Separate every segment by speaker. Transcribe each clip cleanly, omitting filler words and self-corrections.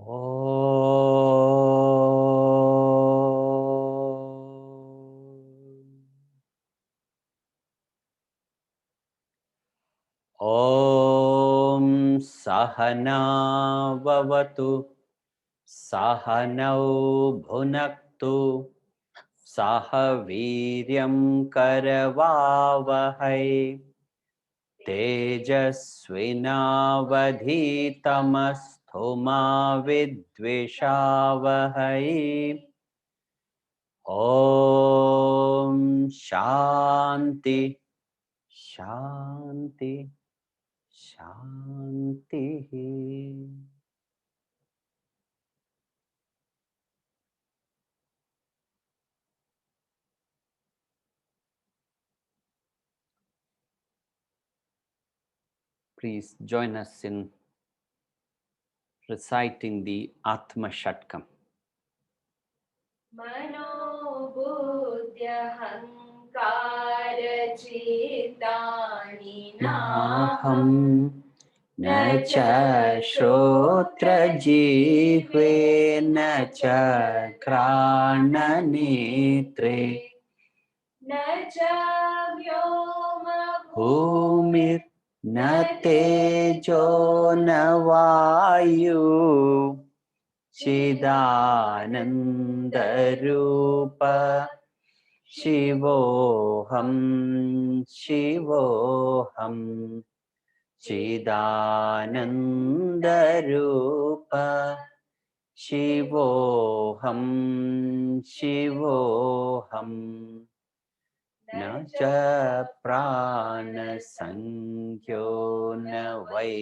Speaker 1: Om Sahana Vavatu Sahanau Bhunaktu Sahaviryam Karavavahai Tejasvinavadhitamastu ma vidvishavahai. Om Shanti Shanti Shanti. Please join us in reciting the Atma Shatkam.
Speaker 2: Mano buddhya hankara chitani naham
Speaker 1: न च श्रोत्रजिह्वे न च घ्राणनेत्रे
Speaker 2: na cha vyoma
Speaker 1: भूमिर्न तेजो न वायु चिदानन्दरूप शिवोऽहं शिवोऽहं चिदानन्दरूप शिवोऽहं शिवोऽहं न च प्राणसंख्यो न वै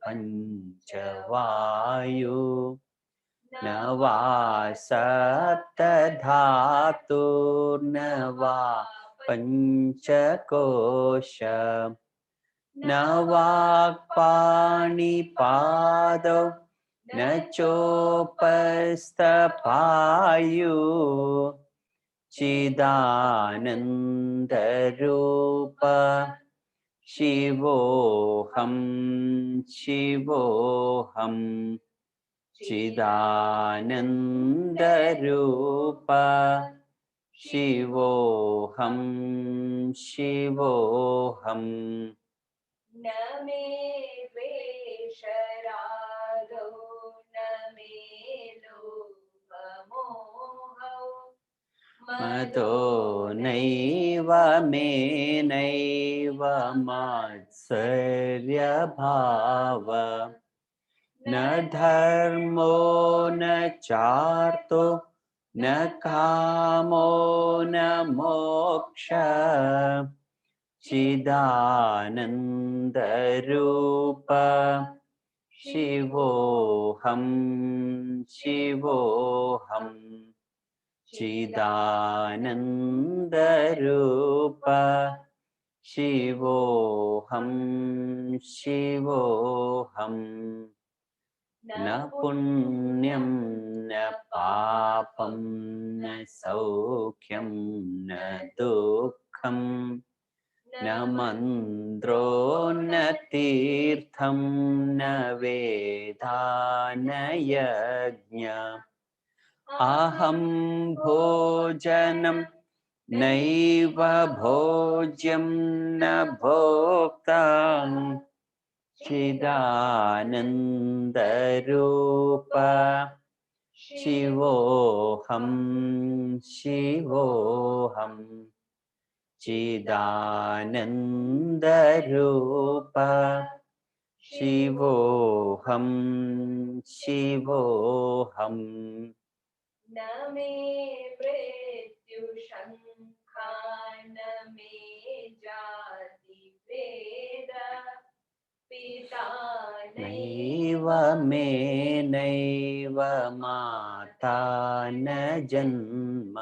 Speaker 1: पञ्चवायु न वा सप्तधातुर्न वा पञ्चकोश न वाक्पाणिपादौ न चोपस्थपायु चिदानन्दरूप शिवोऽहं शिवोऽहं चिदानन्दरूप शिवोऽहं शिवोऽहं
Speaker 2: na me vesharado na me lopamohau
Speaker 1: मदो नैव मे नैव मात्सर्यभाव न धर्मो न चार्तो न कामो न मोक्ष चिदानन्दरूप शिवोऽहं शिवोऽहं चिदानन्दरूप शिवोऽहं शिवोऽहं न पुण्यं न पापं न सौख्यं न दुःखं न मन्द्रो न तीर्थं न वेदा न यज्ञ अहं भोजनं नैव भोज्यं न भोक्ता चिदानन्दरूप शिवोऽहं शिवोऽहं चिदानन्दरूप शिवोऽहं शिवोऽहं
Speaker 2: na me mrityu shankha na me jati veda pita
Speaker 1: नैव मे नैव माता न जन्म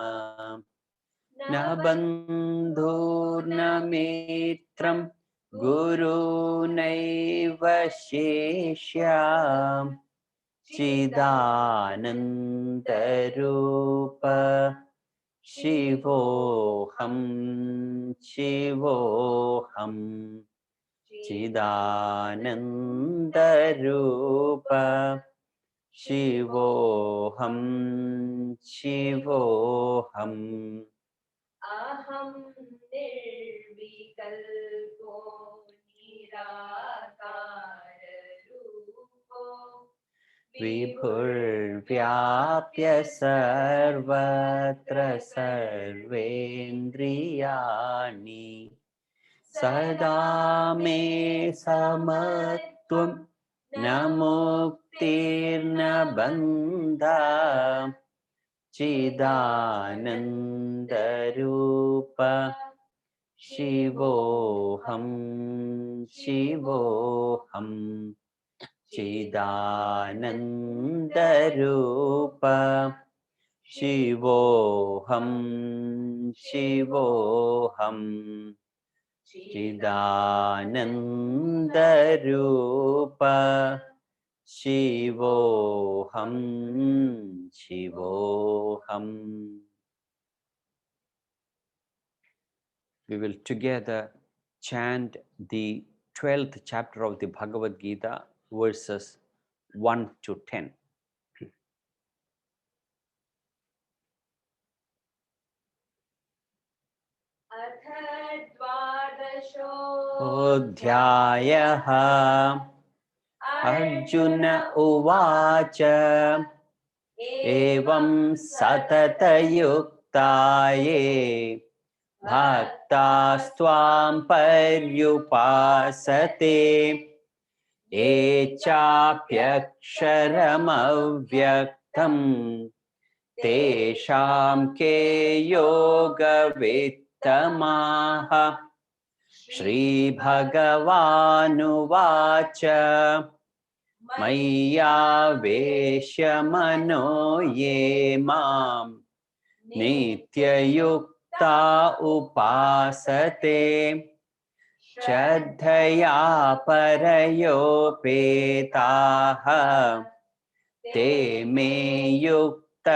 Speaker 1: न बन्धुर्न मित्रं गुरुनैव शिष्या चिदानन्दरूप शिवोऽहं शिवोऽहं चिदानन्दरूप शिवोऽहं शिवोऽहम्
Speaker 2: अहं निर्विकल्पो निराकाररूपो
Speaker 1: विभुर्व्याप्य सर्वत्र सर्वेन्द्रियाणि सदा मे समत्वं न मुक्तिर्न बन्धा चिदानन्दरूप शिवोऽहं शिवोऽहम् चिदानन्दरूप शिवोऽहं शिवोऽहम् चिदानन्दरूप शिवोऽहं शिवोऽहम्. We will together chant the 12th chapter of the Bhagavad Gita, verses 1 to 10.
Speaker 2: अथ द्वादशोऽध्यायः
Speaker 1: अध्यायः अर्जुन उवाच एवं सततयुक्ता ये भक्तास्त्वां पर्युपासते ये चाप्यक्षरमव्यक्तम् तेषां के योगवित्तमाः. श्रीभगवानुवाच मय्यावेश्य मनो ये मां नित्ययुक्ता उपासते श्रद्धया परयोपेताः ते मे युक्ततमामताः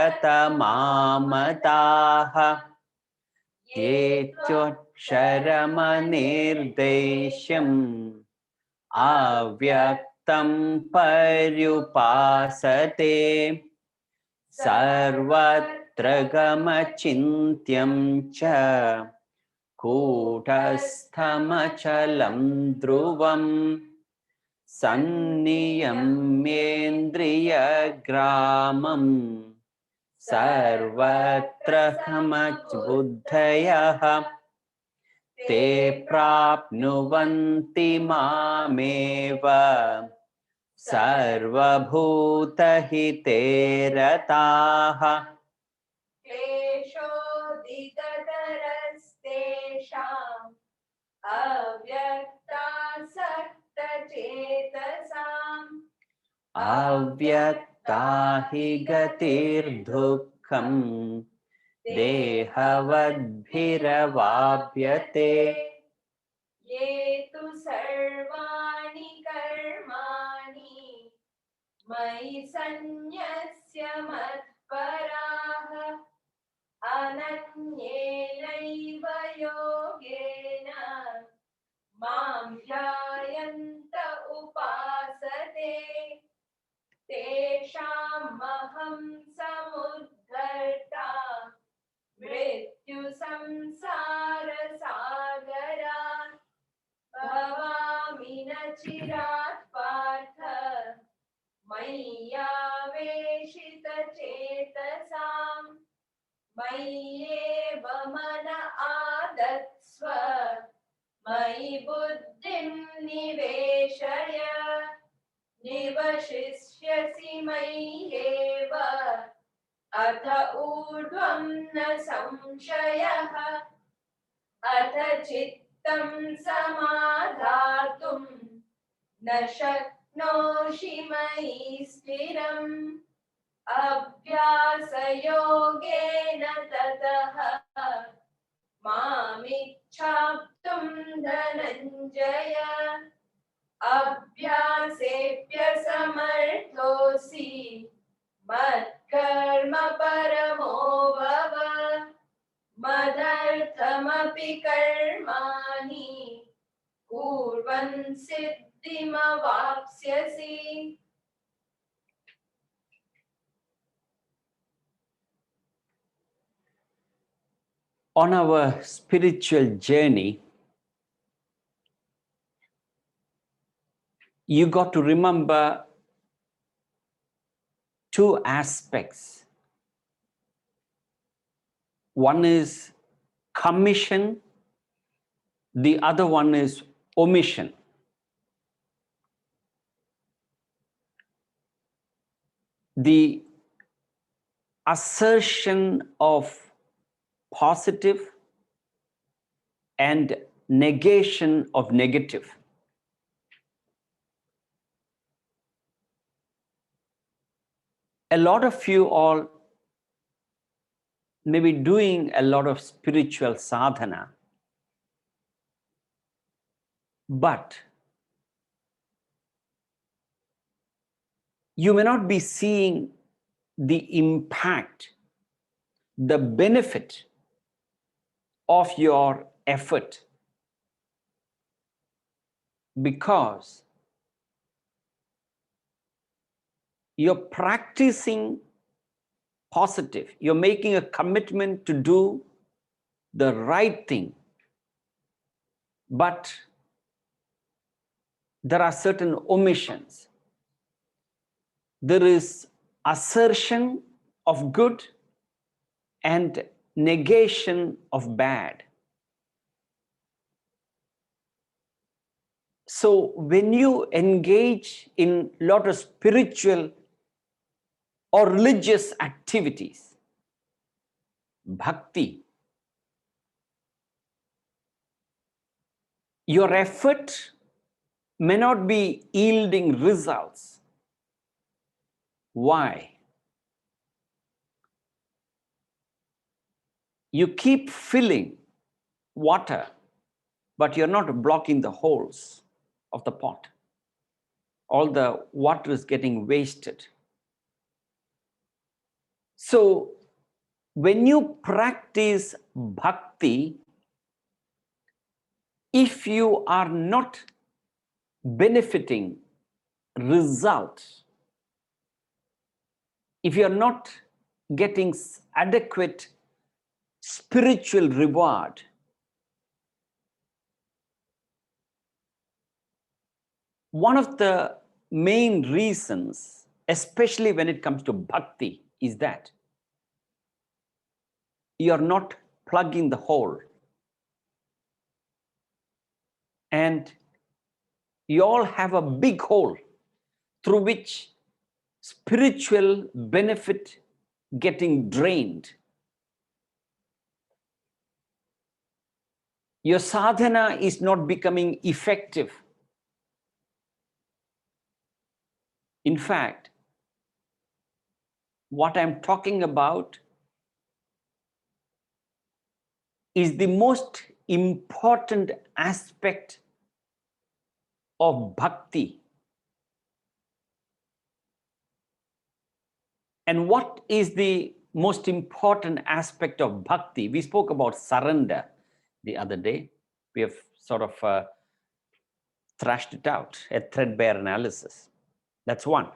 Speaker 1: ये त्वक्षरमनिर्देश्यम् अव्यक्तं पर्युपासते सर्वत्र गमचिन्त्यं च कूटस्थमचलं ध्रुवम् सन्नियम्येन्द्रियग्रामम् सर्वत्र समबुद्धयः ते प्राप्नुवन्ति मामेव सर्वभूतहिते रताः.
Speaker 2: क्लेशोऽधिकतरस्तेषाम् अव्यक्तासक्तचेतसाम्
Speaker 1: अव्यक्ता हि गतिर्दुःखम् देहवद्भिरवाप्यते
Speaker 2: ये तु सर्वाणि कर्माणि मयि सन्न्यस्य मत्पराः अनन्येनैव योगेन मां ध्यायन्त उपासते तेषामहं समुद्धर्ता मृत्युसंसारसागरात् भवामि न चिरात् पार्थ मय्यावेशितचेतसाम् मय्येव मन आदत्स्व मयि बुद्धिं निवेशय निवशिष्यसि मय्येव अथ ऊर्ध्वं न संशयः अथ चित्तं समाधातुं न शक्नोषि मयि स्थिरम् अभ्यासयोगेन ततः मामिच्छाप्तुं धनञ्जय अभ्यासेऽप्यसमर्थोऽसि मत्कर्म परमो भव मदर्थमपि कर्माणि कुर्वन् सिद्धिमवाप्स्यसि.
Speaker 1: on our spiritual journey, you got to remember two aspects. One is commission, the other one is omission. The assertion of positive and negation of negative. A lot of you all may be doing a lot of spiritual sadhana, but you may not be seeing the impact, the benefit of your effort, because you're practicing positive, you're making a commitment to do the right thing, but there are certain omissions. There is assertion of good and negation of bad. So when you engage in a lot of spiritual or religious activities, bhakti, your effort may not be yielding results. Why? You keep filling water, but you're not blocking the holes of the pot. All the water is getting wasted. So when you practice bhakti, if you are not benefiting results, if you are not getting adequate spiritual reward, one of the main reasons, especially when it comes to bhakti, is that you are not plugging the hole. And you all have a big hole through which spiritual benefit getting drained. Your sadhana is not becoming effective. In fact, what I'm talking about is the most important aspect of bhakti. And what is the most important aspect of bhakti? We spoke about surrender the other day. We have sort of thrashed it out, a threadbare analysis. That's one.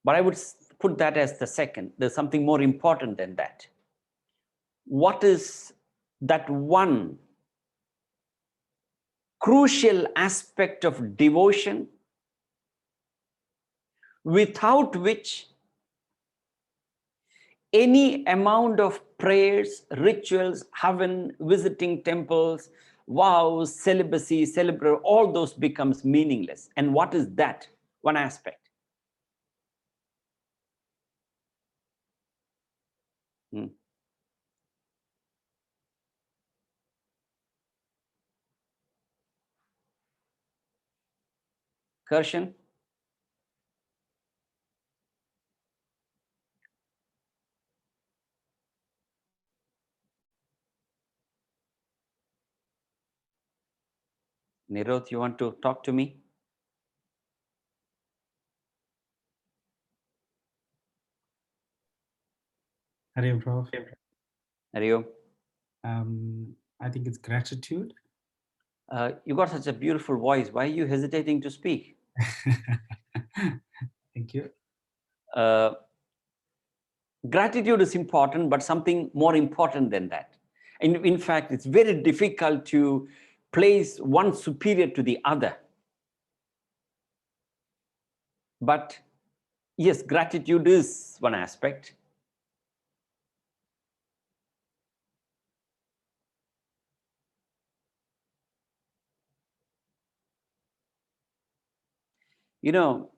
Speaker 1: But I would put that as the second. There's something more important than that. What is that one crucial aspect of devotion without which any amount of prayers, rituals, havan, visiting temples, vows, celibacy, celebrate, all those becomes meaningless? And what is that one aspect? Karshan? Nirod, you want to talk to me?
Speaker 3: Hare Prof.
Speaker 1: Hariom?
Speaker 3: I think it's gratitude.
Speaker 1: You got such a beautiful voice. Why are you hesitating to speak?
Speaker 3: Thank you.
Speaker 1: Gratitude is important, but something more important than that. In fact, it's very difficult to place one superior to the other. But yes, gratitude is one aspect. You know,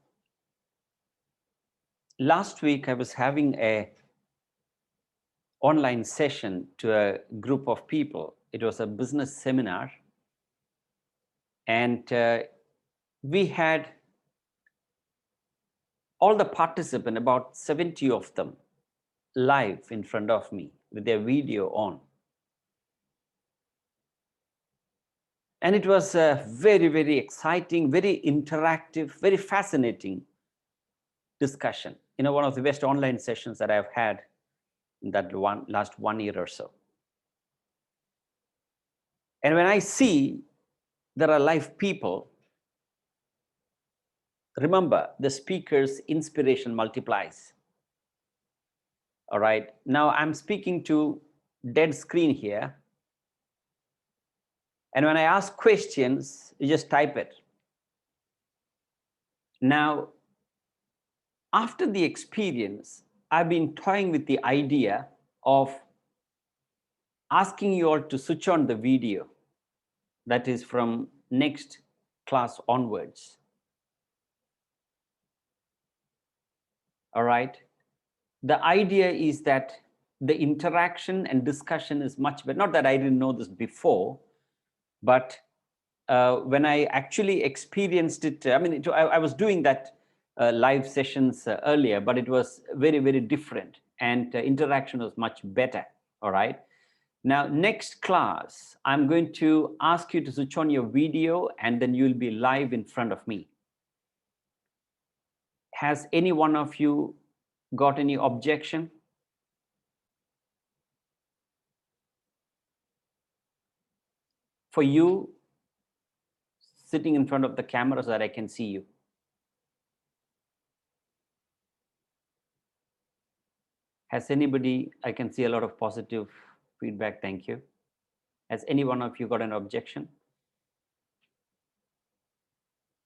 Speaker 1: last week I was having a online session to a group of people. It was a business seminar, and we had all the participants, about 70 of them, live in front of me with their video on. And it was a very, very exciting, very interactive, very fascinating discussion. You know, one of the best online sessions that I've had in that last 1 year or so. And when I see there are live people, remember, the speaker's inspiration multiplies. All right. Now I'm speaking to dead screen here. And when I ask questions, you just type it. Now, after the experience, I've been toying with the idea of asking you all to switch on the video. That is from next class onwards. All right. The idea is that the interaction and discussion is much better. Not that I didn't know this before, but when I actually experienced it, I mean, I was doing that live sessions earlier, but it was very, very different, and interaction was much better. All right. Now, next class, I'm going to ask you to switch on your video, and then you'll be live in front of me. Has any one of you got any objection? For you, sitting in front of the camera so that I can see you. Has anybody, I can see a lot of positive feedback, thank you. Has any one of you got an objection?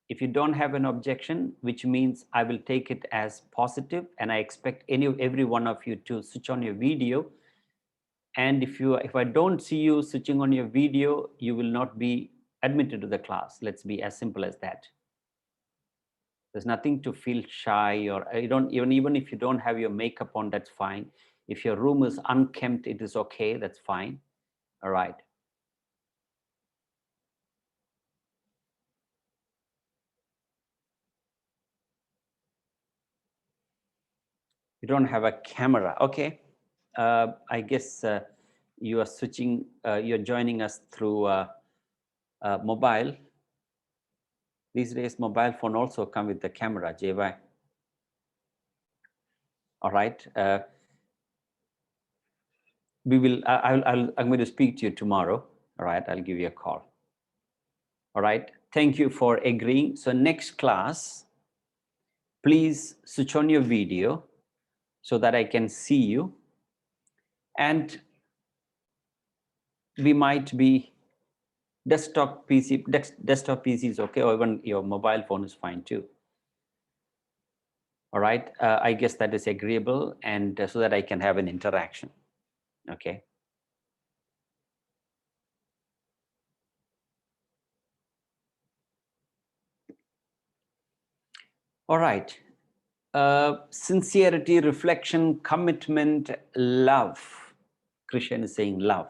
Speaker 1: If you don't have an objection, which means I will take it as positive, and I expect every one of you to switch on your video. And if I don't see you switching on your video, you will not be admitted to the class. Let's be as simple as that. There's nothing to feel shy, or you don't even if you don't have your makeup on, that's fine. If your room is unkempt, it is okay, that's fine. All right. You don't have a camera, okay. I guess you are switching, you're joining us through mobile. These days, mobile phone also come with the camera, JY. All right. We will. I'm going to speak to you tomorrow. All right. I'll give you a call. All right. Thank you for agreeing. So next class, please switch on your video so that I can see you. And we might be desktop PC. Desktop PC is okay, or even your mobile phone is fine too. All right. I guess that is agreeable, and so that I can have an interaction. Okay. All right. Sincerity, reflection, commitment, love. Christian is saying love.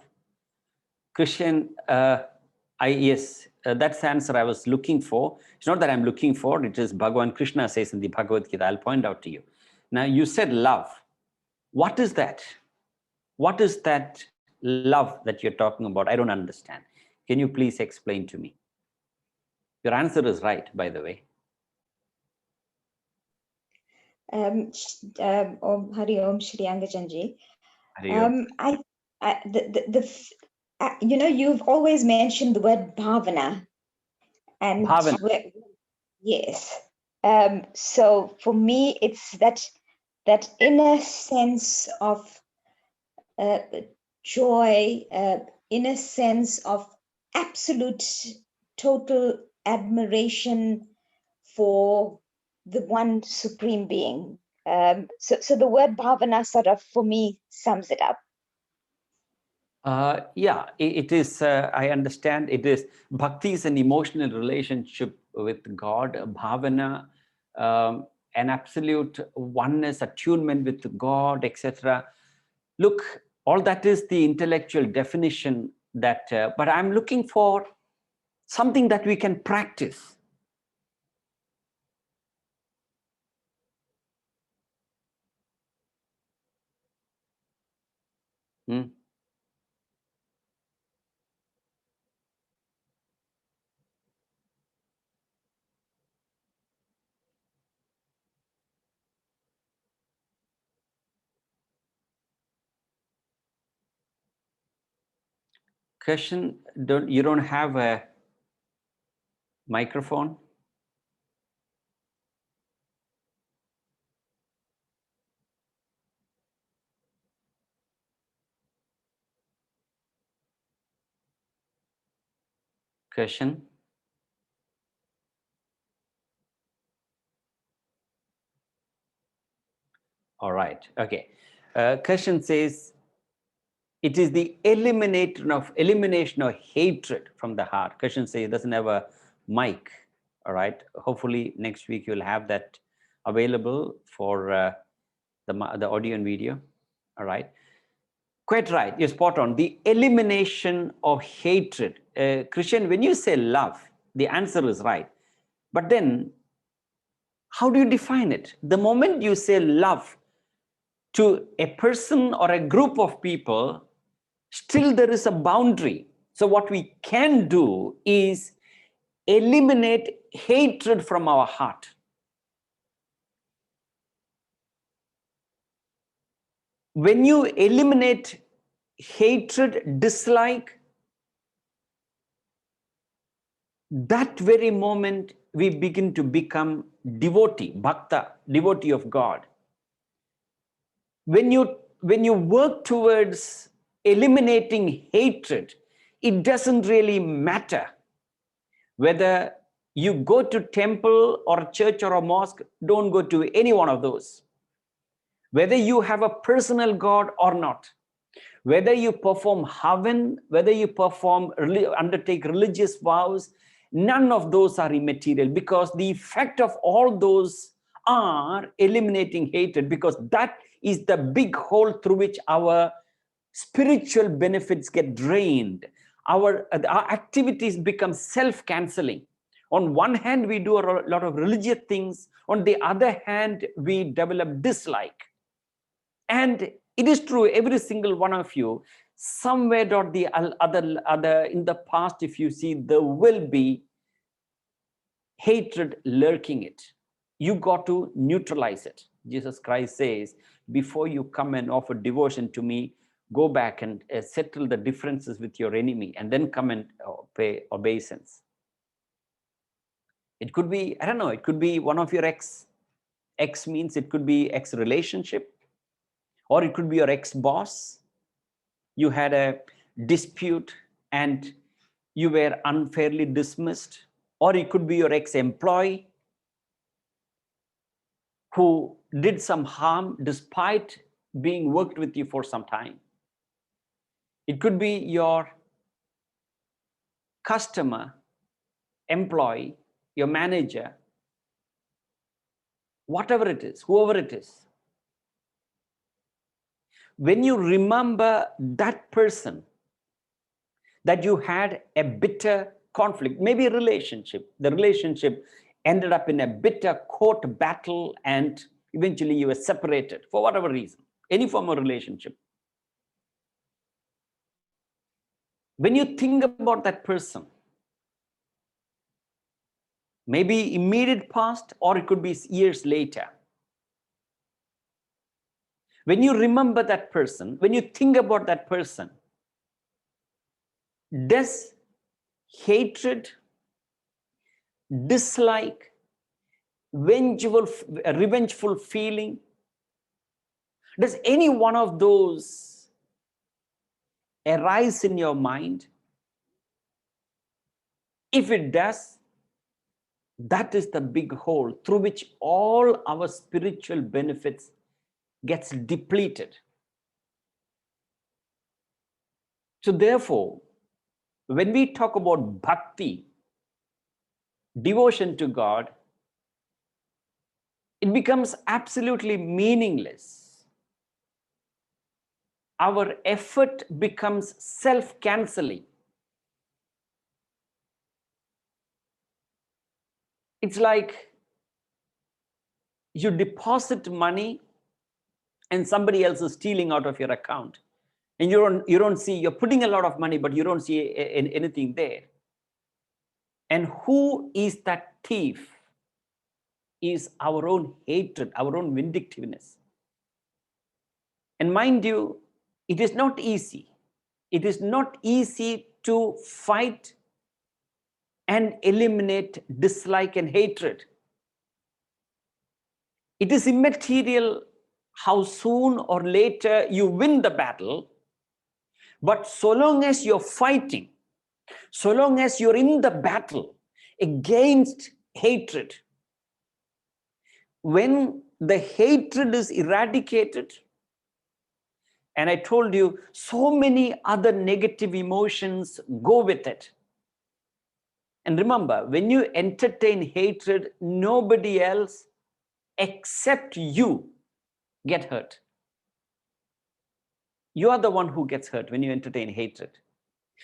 Speaker 1: Christian, yes, that's the answer I was looking for. It's not that I'm looking for, it is Bhagavan Krishna says in the Bhagavad Gita. I'll point out to you. Now, you said love. What is that? What is that love that you're talking about? I don't understand. Can you please explain to me? Your answer is right, by the way.
Speaker 4: Om Hari Om Shri Angajan ji. You know, you've always mentioned the word bhavana, and
Speaker 1: Bhavana.
Speaker 4: yes. So for me, it's that that inner sense of joy, inner sense of absolute total admiration for the one supreme being. So the word bhavana sort of, for me, sums it up.
Speaker 1: Yeah, it is, I understand, it is, bhakti is an emotional relationship with God, bhavana, an absolute oneness, attunement with God, etc. Look, all that is the intellectual definition that, but I'm looking for something that we can practice. Hmm? Question, you don't have a microphone? Question? All right, okay. Question says, it is the elimination of hatred from the heart. Question says, it doesn't have a mic. All right, hopefully next week you'll have that available for the audio and video. All right, quite right, you're spot on. The elimination of hatred. Christian, when you say love, the answer is right. But then, how do you define it? The moment you say love to a person or a group of people, still there is a boundary. So what we can do is eliminate hatred from our heart. When you eliminate hatred, dislike, that very moment we begin to become devotee, bhakta, devotee of God. When you work towards eliminating hatred, it doesn't really matter whether you go to temple or a church or a mosque. Don't go to any one of those. Whether you have a personal God or not, whether you perform havan, whether you undertake religious vows, none of those are immaterial, because the effect of all those are eliminating hatred, because that is the big hole through which our spiritual benefits get drained. Our activities become self-canceling. On one hand, we do a lot of religious things. On the other hand, we develop dislike. And it is true, every single one of you, somewhere or the other in the past, if you see, there will be hatred lurking it. You got to neutralize it. Jesus Christ says, before you come and offer devotion to me, go back and settle the differences with your enemy, and then come and pay obeisance. It could be, I don't know, it could be one of your ex means it could be ex-relationship, or it could be your ex-boss. You had a dispute and you were unfairly dismissed, or it could be your ex-employee who did some harm despite being worked with you for some time. It could be your customer, employee, your manager, whatever it is, whoever it is. When you remember that person that you had a bitter conflict, maybe a relationship, the relationship ended up in a bitter court battle and eventually you were separated for whatever reason, any form of relationship. When you think about that person, maybe immediate past, or it could be years later. When you remember that person, when you think about that person, does hatred, dislike, revengeful feeling Does any one of those arise in your mind? If it does, that is the big hole through which all our spiritual benefits gets depleted. So therefore, when we talk about bhakti, devotion to God, it becomes absolutely meaningless. Our effort becomes self-canceling. It's like you deposit money and somebody else is stealing out of your account. And you don't see, you're putting a lot of money, but you don't see anything there. And who is that thief? Is our own hatred, our own vindictiveness. And mind you, it is not easy. It is not easy to fight and eliminate dislike and hatred. It is immaterial how soon or later you win the battle, but so long as you're fighting, so long as you're in the battle against hatred, when the hatred is eradicated, and I told you, so many other negative emotions go with it. And remember, when you entertain hatred, nobody else except you get hurt. You are the one who gets hurt when you entertain hatred.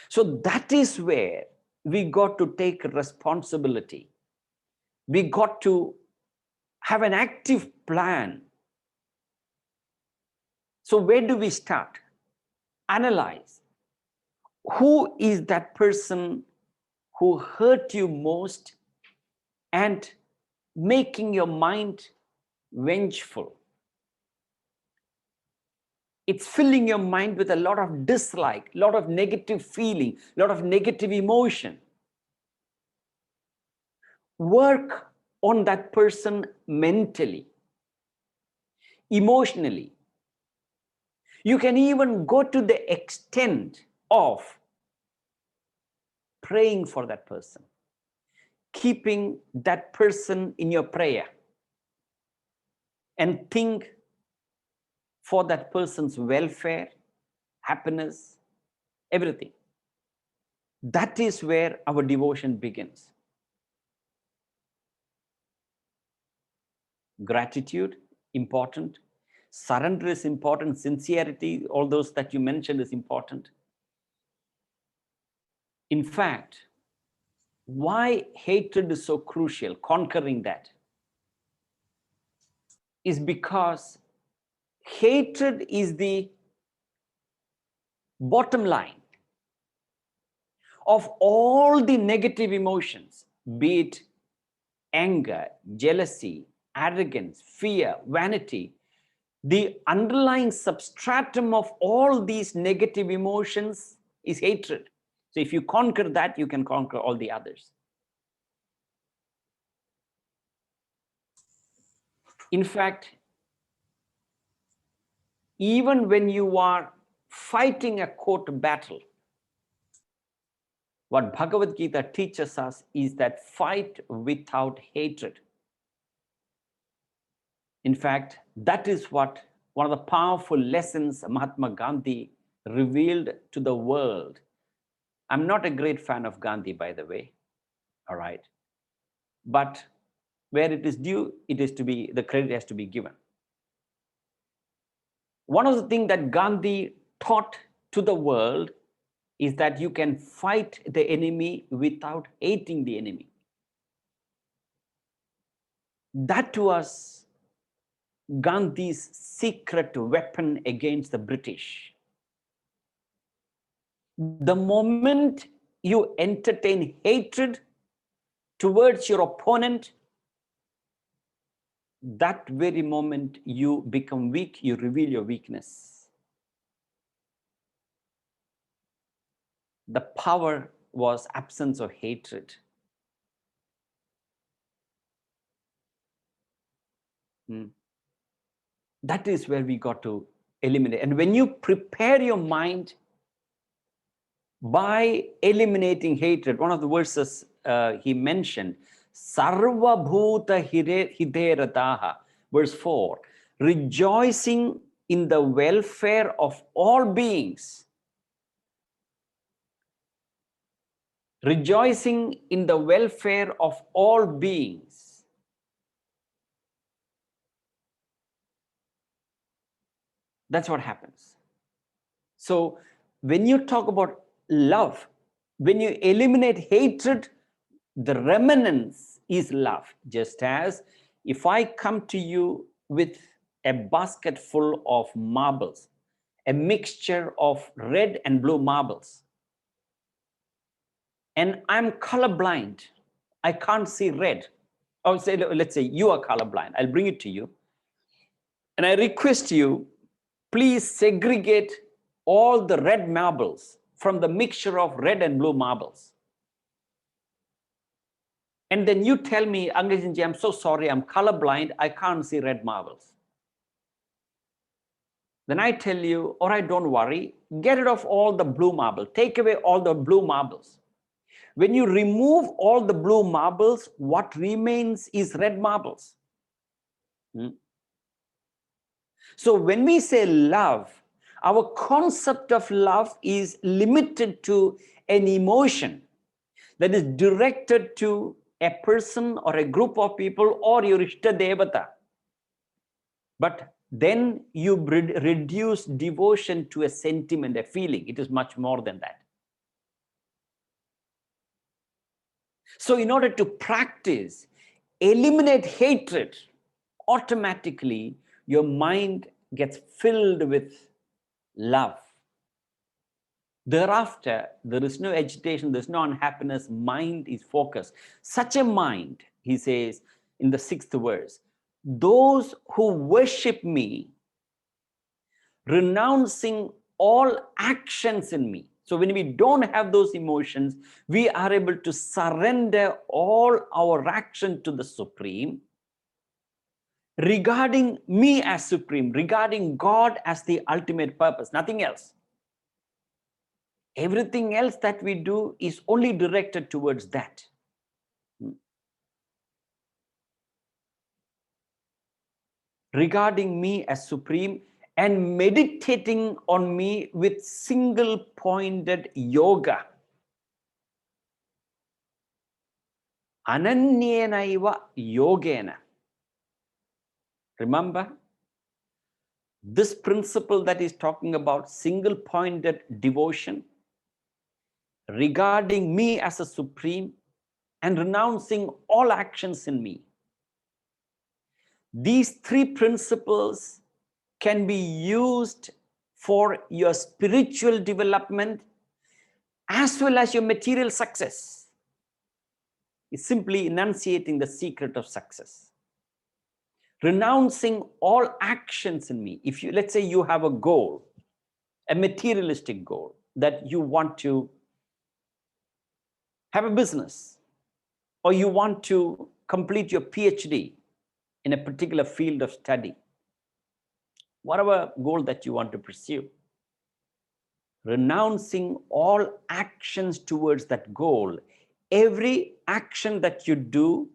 Speaker 1: So that is where we got to take responsibility. We got to have an active plan. So where do we start? Analyze. Who is that person who hurt you most and making your mind vengeful? It's filling your mind with a lot of dislike, a lot of negative feeling, a lot of negative emotion. Work on that person mentally, emotionally. You can even go to the extent of praying for that person, keeping that person in your prayer, and think for that person's welfare, happiness, everything. That is where our devotion begins. Gratitude, important. Surrender is important. Sincerity, all those that you mentioned, is important. In fact, why hatred is so crucial, conquering that, is because hatred is the bottom line of all the negative emotions, be it anger, jealousy, arrogance, fear, vanity. The underlying substratum of all these negative emotions is hatred. So if you conquer that, you can conquer all the others. In fact, even when you are fighting a court battle, what Bhagavad Gita teaches us is that fight without hatred. In fact, that is what one of the powerful lessons Mahatma Gandhi revealed to the world. I'm not a great fan of Gandhi, by the way, all right? But where it is due, it is to be, the credit has to be given. One of the things that Gandhi taught to the world is that you can fight the enemy without hating the enemy. That was Gandhi's secret weapon against the British. The moment you entertain hatred towards your opponent, that very moment you become weak, you reveal your weakness. The power was absence of hatred. That is where we got to eliminate. And when you prepare your mind by eliminating hatred, one of the verses he mentioned, Sarva Bhuta Hiderataha, verse 4, rejoicing in the welfare of all beings. Rejoicing in the welfare of all beings. That's what happens. So when you talk about love, when you eliminate hatred, the remnants is love. Just as if I come to you with a basket full of marbles, a mixture of red and blue marbles, and I'm colorblind, I can't see red. Or say, let's say you are colorblind. I'll bring it to you. And I request you, please segregate all the red marbles from the mixture of red and blue marbles. And then you tell me, Angajanji, I'm so sorry, I'm colorblind, I can't see red marbles. Then I tell you, all right, don't worry, get rid of all the blue marble, take away all the blue marbles. When you remove all the blue marbles, what remains is red marbles. So when we say love, our concept of love is limited to an emotion that is directed to a person or a group of people or your Ishta Devata. But then you reduce devotion to a sentiment, a feeling. It is much more than that. So in order to practice, eliminate hatred, automatically your mind gets filled with love. Thereafter, there is no agitation, there's no unhappiness, mind is focused. Such a mind, he says in the 6th verse, those who worship me, renouncing all actions in me. So when we don't have those emotions, we are able to surrender all our action to the Supreme, regarding me as Supreme, regarding God as the ultimate purpose, nothing else. Everything else that we do is only directed towards that. Regarding me as Supreme and meditating on me with single-pointed yoga. Ananyenaiva yogena. Remember, this principle that is talking about single-pointed devotion, regarding me as a Supreme and renouncing all actions in me. These 3 principles can be used for your spiritual development as well as your material success. It's simply enunciating the secret of success. Renouncing all actions in me. If you, let's say you have a goal, a materialistic goal, that you want to have a business, or you want to complete your PhD in a particular field of study, whatever goal that you want to pursue, renouncing all actions towards that goal. Every action that you do,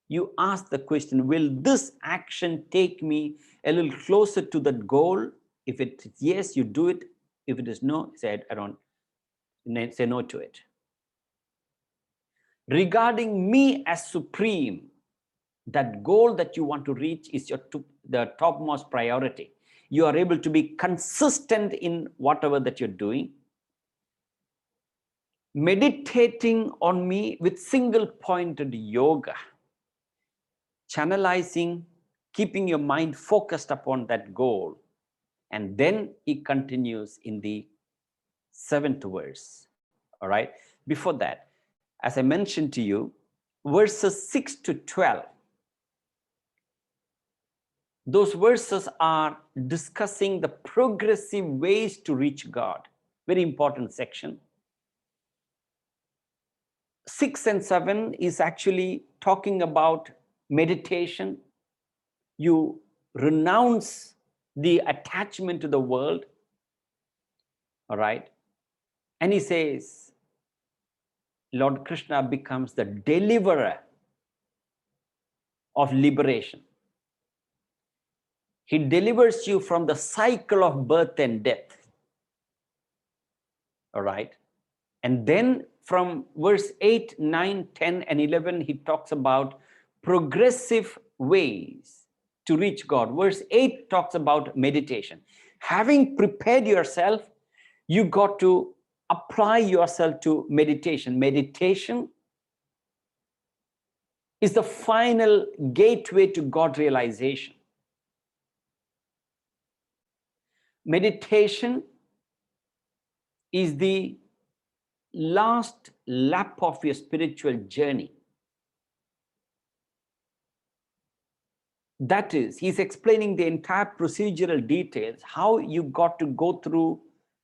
Speaker 1: you ask the question, will this action take me a little closer to that goal? If it is yes, you do it. If it is no, say no to it. Regarding me as Supreme, that goal that you want to reach is the topmost priority. You are able to be consistent in whatever that you're doing. Meditating on me with single-pointed yoga. Channelizing, keeping your mind focused upon that goal. And then he continues in the 7th verse. All right. Before that, as I mentioned to you, verses 6 to 12. Those verses are discussing the progressive ways to reach God. Very important section. 6 and 7 is actually talking about meditation. You renounce the attachment to the world. All right. And he says, Lord Krishna becomes the deliverer of liberation. He delivers you from the cycle of birth and death. All right. And then from verse 8, 9, 10, and 11, he talks about progressive ways to reach God. Verse 8 talks about meditation. Having prepared yourself, you got to apply yourself to meditation. Meditation is the final gateway to God realization. Meditation is the last lap of your spiritual journey. That is, he's explaining the entire procedural details, how you got to go through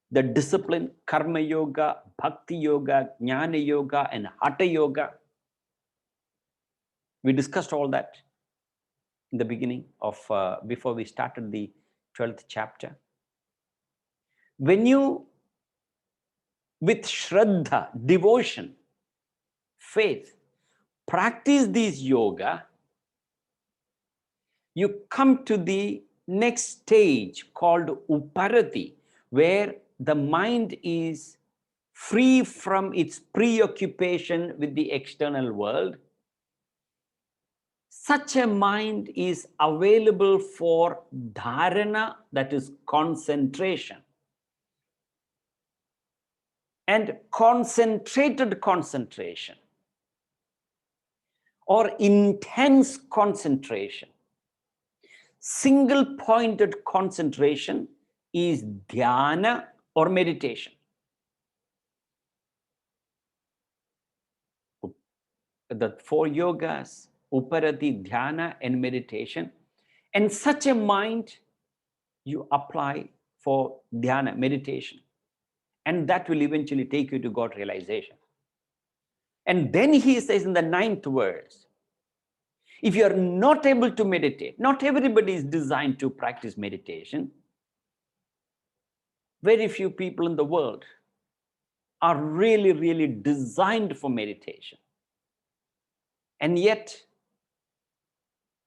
Speaker 1: the discipline, karma yoga, bhakti yoga, jnana yoga, and hatha yoga. We discussed all that in the beginning of, before we started the 12th chapter. When you, with shraddha, devotion, faith, practice these yoga, you come to the next stage called uparati, where the mind is free from its preoccupation with the external world. Such a mind is available for dharana, that is concentration. And concentrated concentration or intense concentration, single pointed concentration is dhyana or meditation. The four yogas, uparati, dhyana, and meditation. And such a mind you apply for dhyana, meditation. And that will eventually take you to God realization. And then he says in the 9th verse, if you are not able to meditate, not everybody is designed to practice meditation. Very few people in the world are really, really designed for meditation. And yet,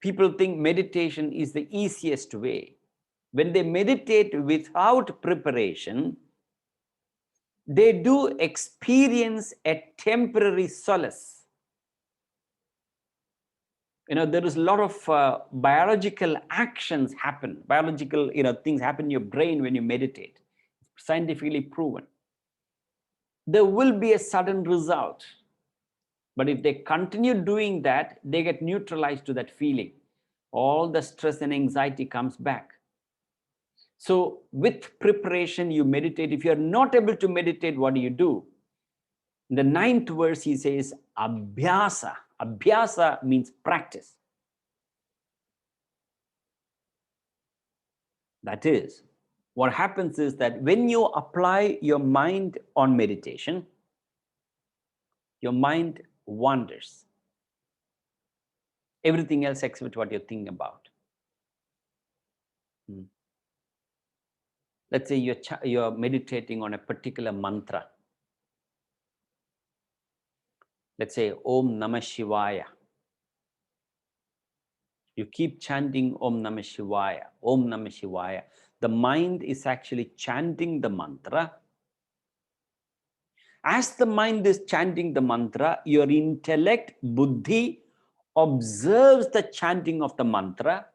Speaker 1: people think meditation is the easiest way. When they meditate without preparation, they do experience a temporary solace. You know, there is a lot of biological actions happen, biological, things happen in your brain when you meditate. It's scientifically proven. There will be a sudden result. But if they continue doing that, they get neutralized to that feeling. All the stress and anxiety comes back. So with preparation, you meditate. If you're not able to meditate, what do? In the 9th verse, he says, abhyasa. Abhyasa means practice. That is, what happens is that when you apply your mind on meditation, your mind wanders. Everything else except what you're thinking about. Let's say you're meditating on a particular mantra. Let's say Om Namah Shivaya. You keep chanting Om Namah Shivaya, Om Namah Shivaya. The mind is actually chanting the mantra. As the mind is chanting the mantra, your intellect, buddhi, observes the chanting of the mantra.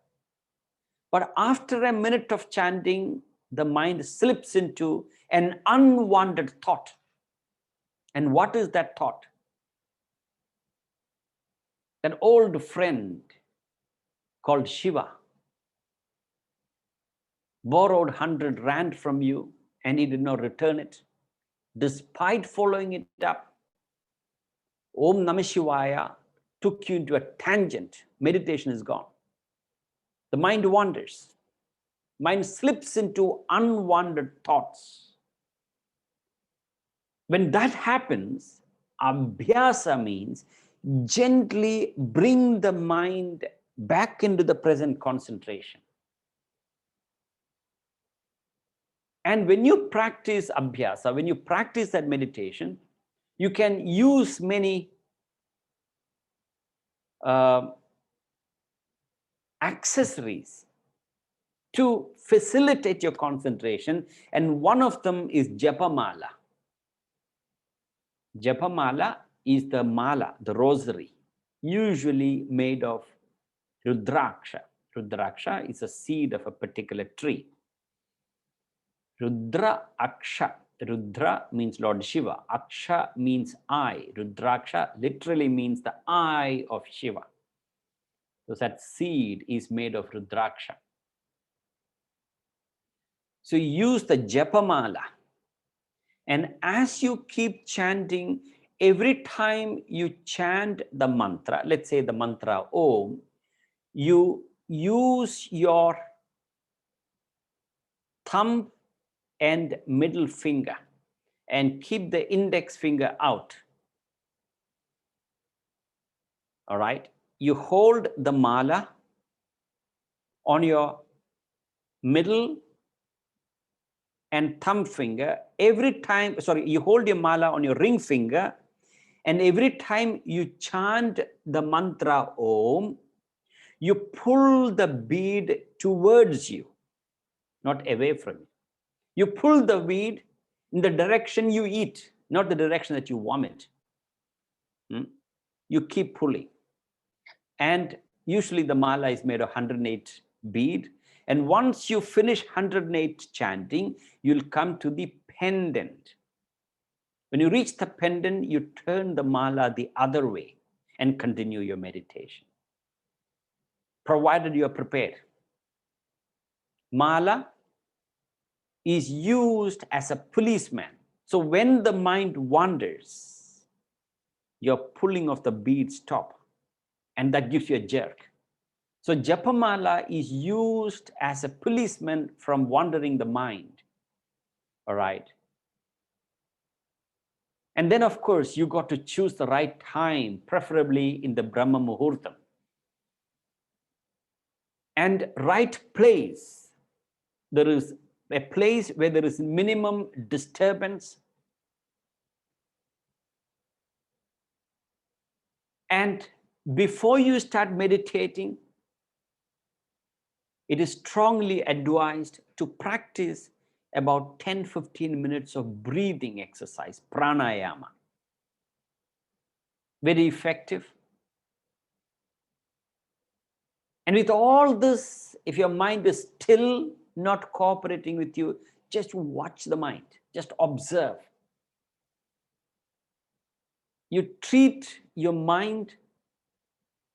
Speaker 1: But after a minute of chanting, the mind slips into an unwanted thought. And what is that thought? An old friend called Shiva borrowed 100 rand from you and he did not return it. Despite following it up, Om Namah Shivaya took you into a tangent. Meditation is gone. The mind wanders. Mind slips into unwanted thoughts. When that happens, abhyasa means gently bring the mind back into the present concentration. And when you practice abhyasa, when you practice that meditation, you can use many accessories to facilitate your concentration, and one of them is japamala. Japamala is the mala, the rosary, usually made of rudraksha. Rudraksha is a seed of a particular tree. Rudra Aksha. Rudra means Lord Shiva. Aksha means eye. Rudraksha literally means the eye of Shiva. So that seed is made of Rudraksha. So you use the Japamala. And as you keep chanting, every time you chant the mantra, let's say the mantra Om, you use your thumb and middle finger and keep the index finger out. All right. You hold the mala on your middle and thumb finger every time. Sorry, you hold your mala on your ring finger, and every time you chant the mantra Om, you pull the bead towards you, not away from you. You pull the bead in the direction you eat, not the direction that you vomit. You keep pulling. And usually the mala is made of 108 bead. And once you finish 108 chanting, you'll come to the pendant. When you reach the pendant, you turn the mala the other way and continue your meditation, provided you are prepared. Mala is used as a policeman. So when the mind wanders, your pulling of the bead stop, and that gives you a jerk. So Japamala is used as a policeman from wandering the mind. All right. And then, of course, you got to choose the right time, preferably in the Brahma Muhurtam. And right place. There is a place where there is minimum disturbance. And before you start meditating, it is strongly advised to practice about 10-15 minutes of breathing exercise, pranayama. Very effective. And with all this, if your mind is still not cooperating with you, just watch the mind, just observe. You treat your mind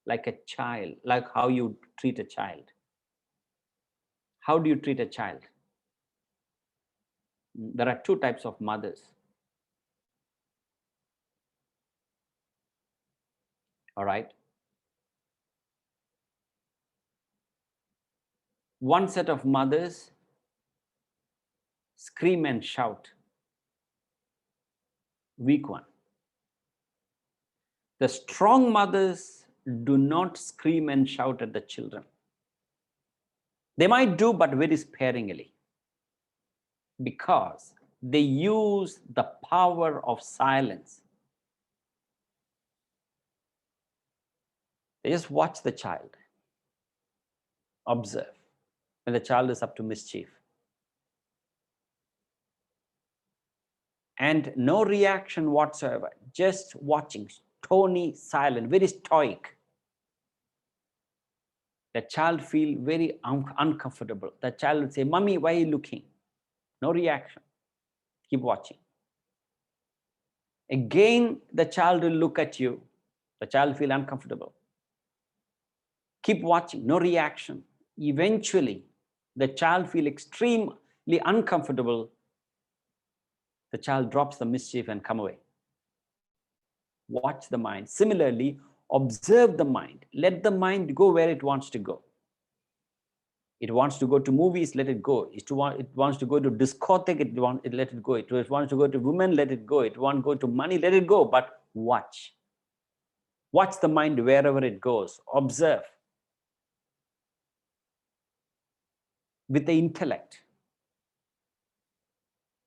Speaker 1: like a child, like how you treat a child. How do you treat a child? There are two types of mothers. All right. One set of mothers scream and shout. Weak one. The strong mothers do not scream and shout at the children. They might do, but very sparingly, because they use the power of silence. They just watch the child, observe, when the child is up to mischief. And no reaction whatsoever, just watching, stony, silent, very stoic. The child feel very uncomfortable. The child would say, "Mommy, why are you looking?" No reaction. Keep watching. Again, the child will look at you. The child feel uncomfortable. Keep watching, no reaction. Eventually, the child feel extremely uncomfortable. The child drops the mischief and come away. Watch the mind. Similarly, observe the mind. Let the mind go where it wants to go. It wants to go to movies, let it go. It wants to go to discotheque, let it go. It wants to go to women, let it go. It wants to go to money, let it go. But watch. Watch the mind wherever it goes. Observe. With the intellect.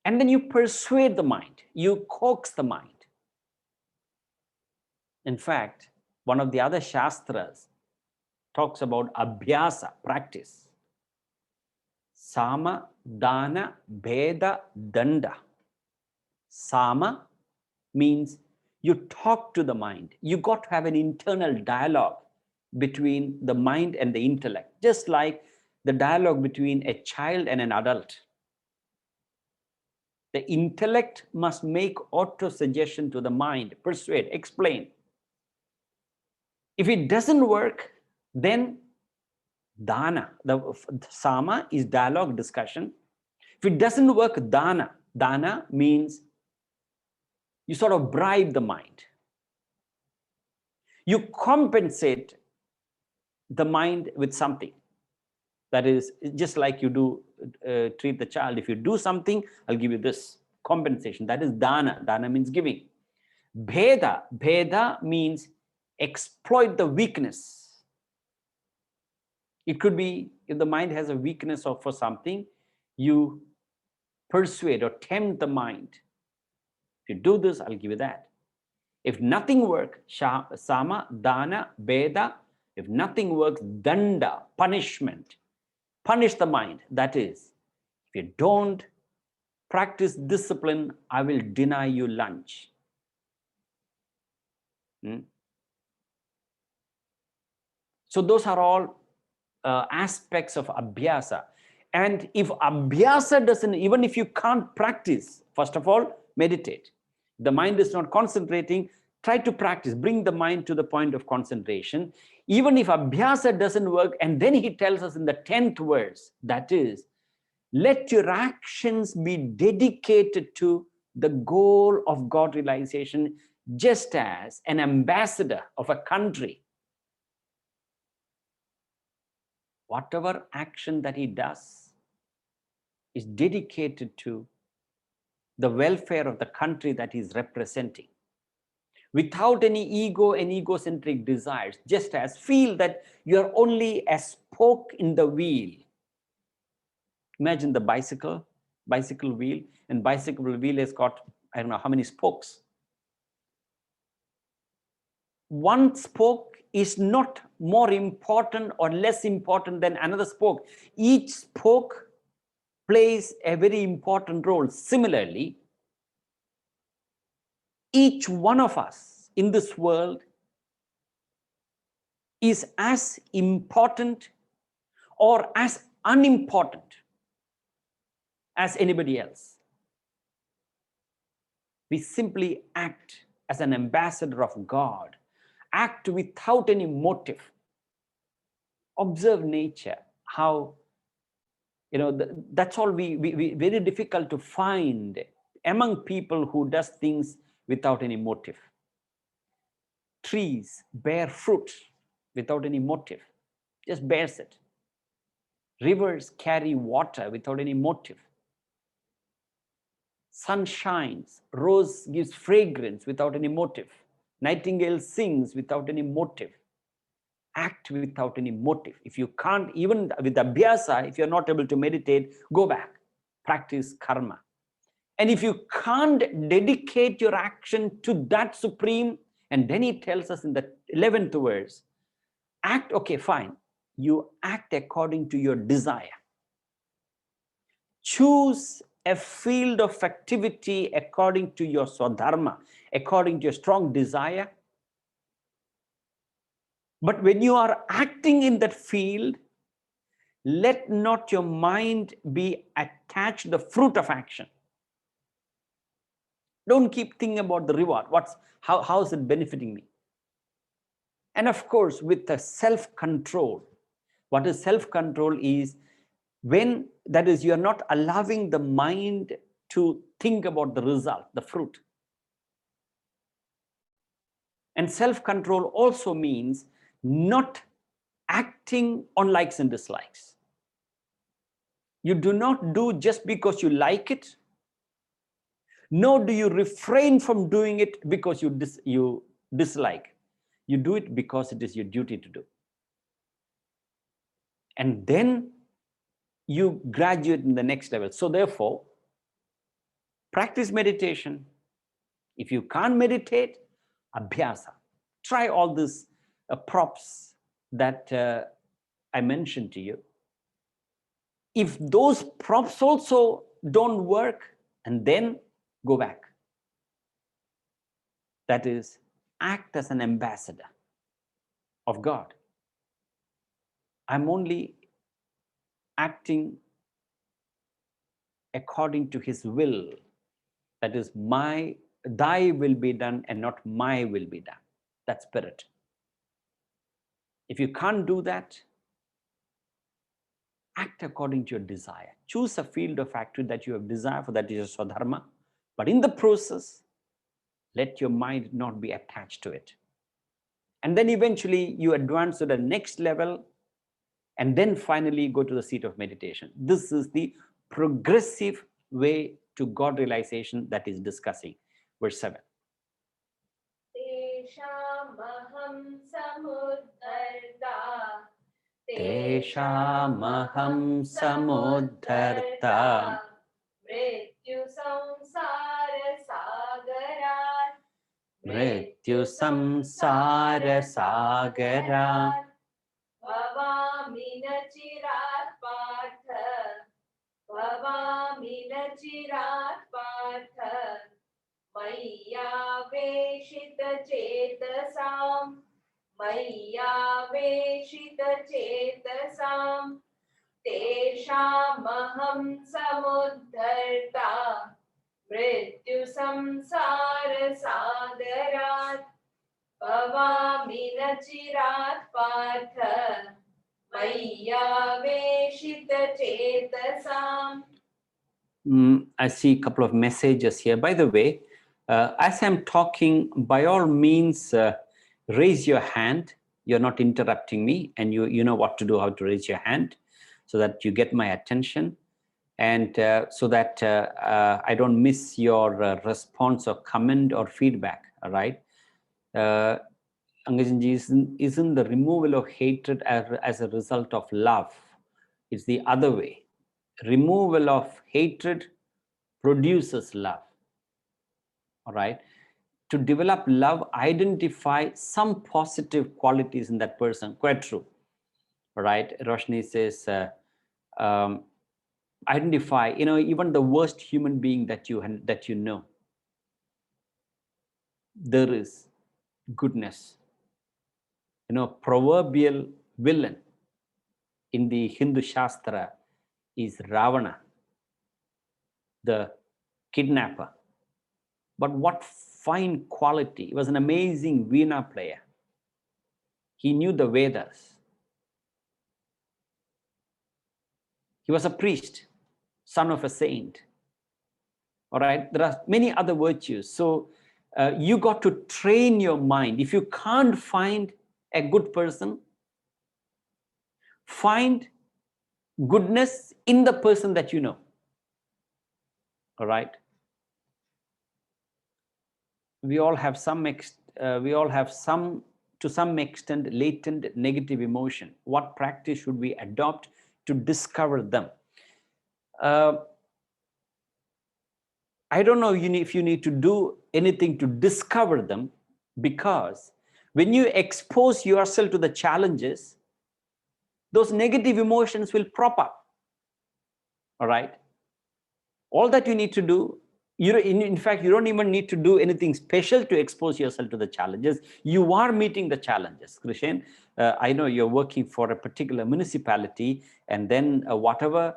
Speaker 1: And then you persuade the mind, you coax the mind. In fact, one of the other Shastras talks about abhyasa, practice. Sama, dana, bheda, danda. Sama means you talk to the mind. You got to have an internal dialogue between the mind and the intellect, just like the dialogue between a child and an adult. The intellect must make auto-suggestion to the mind, persuade, explain. If it doesn't work, then dana, the sama is dialogue, discussion. If it doesn't work, dana means you sort of bribe the mind. You compensate the mind with something. That is just like you do treat the child. If you do something, I'll give you this compensation. That is dana. Dana means giving. Bheda means exploit the weakness. It could be if the mind has a weakness for something, you persuade or tempt the mind. If you do this, I'll give you that. If nothing works, sama, dana, bheda. If nothing works, danda, punishment. Punish the mind. That is, if you don't practice discipline, I will deny you lunch. So those are all aspects of abhyasa. And if abhyasa doesn't, even if you can't practice, first of all, meditate. The mind is not concentrating, try to practice, bring the mind to the point of concentration. Even if abhyasa doesn't work, and then he tells us in the 10th verse, that is, let your actions be dedicated to the goal of God realization, just as an ambassador of a country, whatever action that he does is dedicated to the welfare of the country that he's representing, without any ego and egocentric desires, just as feel that you're only a spoke in the wheel. Imagine the bicycle wheel, and bicycle wheel has got, I don't know how many spokes. One spoke is not more important or less important than another spoke. Each spoke plays a very important role. Similarly, each one of us in this world is as important or as unimportant as anybody else. We simply act as an ambassador of God, act without any motive. Observe nature, how, that's all we very difficult to find among people who does things without any motive. Trees bear fruit without any motive, just bears it. Rivers carry water without any motive. Sun shines, rose gives fragrance without any motive. Nightingale sings without any motive. Act without any motive. If you can't, even with abhyasa, if you're not able to meditate, go back, practice karma. And if you can't dedicate your action to that supreme, and then he tells us in the 11th verse, act, okay, fine. You act according to your desire. Choose a field of activity according to your swadharma, according to your strong desire. But when you are acting in that field, let not your mind be attached to the fruit of action. Don't keep thinking about the reward. How is it benefiting me? And of course, with the self-control. What is self-control is when, that is, you're not allowing the mind to think about the result, the fruit. And self-control also means not acting on likes and dislikes. You do not do just because you like it, nor do you refrain from doing it because you dislike. You do it because it is your duty to do. And then you graduate in the next level. So therefore, Practice meditation. If you can't meditate, abhyasa. Try all these props that I mentioned to you. If those props also don't work, and then go back. That is, act as an ambassador of God. I'm only acting according to his will. That is, thy will be done and not my will be done. That's spirit. If you can't do that, act according to your desire. Choose a field of activity that you have desire for, that is your swadharma. But in the process, let your mind not be attached to it. And then eventually you advance to the next level, and then finally go to the seat of meditation. This is the progressive way to God realization that is discussing. Verse 7.
Speaker 2: Teshamaham samudharta.
Speaker 1: Teshamaham samudharta.
Speaker 2: Mrityu samsara sagarat.
Speaker 1: Mrityu samsara sagarat.
Speaker 2: Bhavami nachirat partha. Bhavami nachirat partha. Maya veshita chetasam. Maya veshita chetasam. Teshamaham samudharta. Mrityu samsara sagarat. Bhavami nachirat partha. Maya veshita chetasam.
Speaker 1: I see a couple of messages here. By the way, as I'm talking, by all means, raise your hand. You're not interrupting me, and you know what to do, how to raise your hand, so that you get my attention, and so that I don't miss your response or comment or feedback. All right. Angajan isn't the removal of hatred as a result of love. It's the other way. Removal of hatred produces love. All right. To develop love, identify some positive qualities in that person. Quite true. All right. Roshni says, identify, even the worst human being that you know, there is goodness. Proverbial villain in the Hindu Shastra is Ravana, the kidnapper. But what fine quality. He was an amazing Veena player. He knew the Vedas. He was a priest, son of a saint. All right, there are many other virtues. So you got to train your mind. If you can't find a good person, find goodness in the person that you know. All right. We all have to some extent latent negative emotion. What practice should we adopt to discover them? I don't know if you need to do anything to discover them, because when you expose yourself to the challenges, those negative emotions will prop up. All right. All that you need to do, in fact, you don't even need to do anything special to expose yourself to the challenges. You are meeting the challenges. Krishan, I know you're working for a particular municipality, and then whatever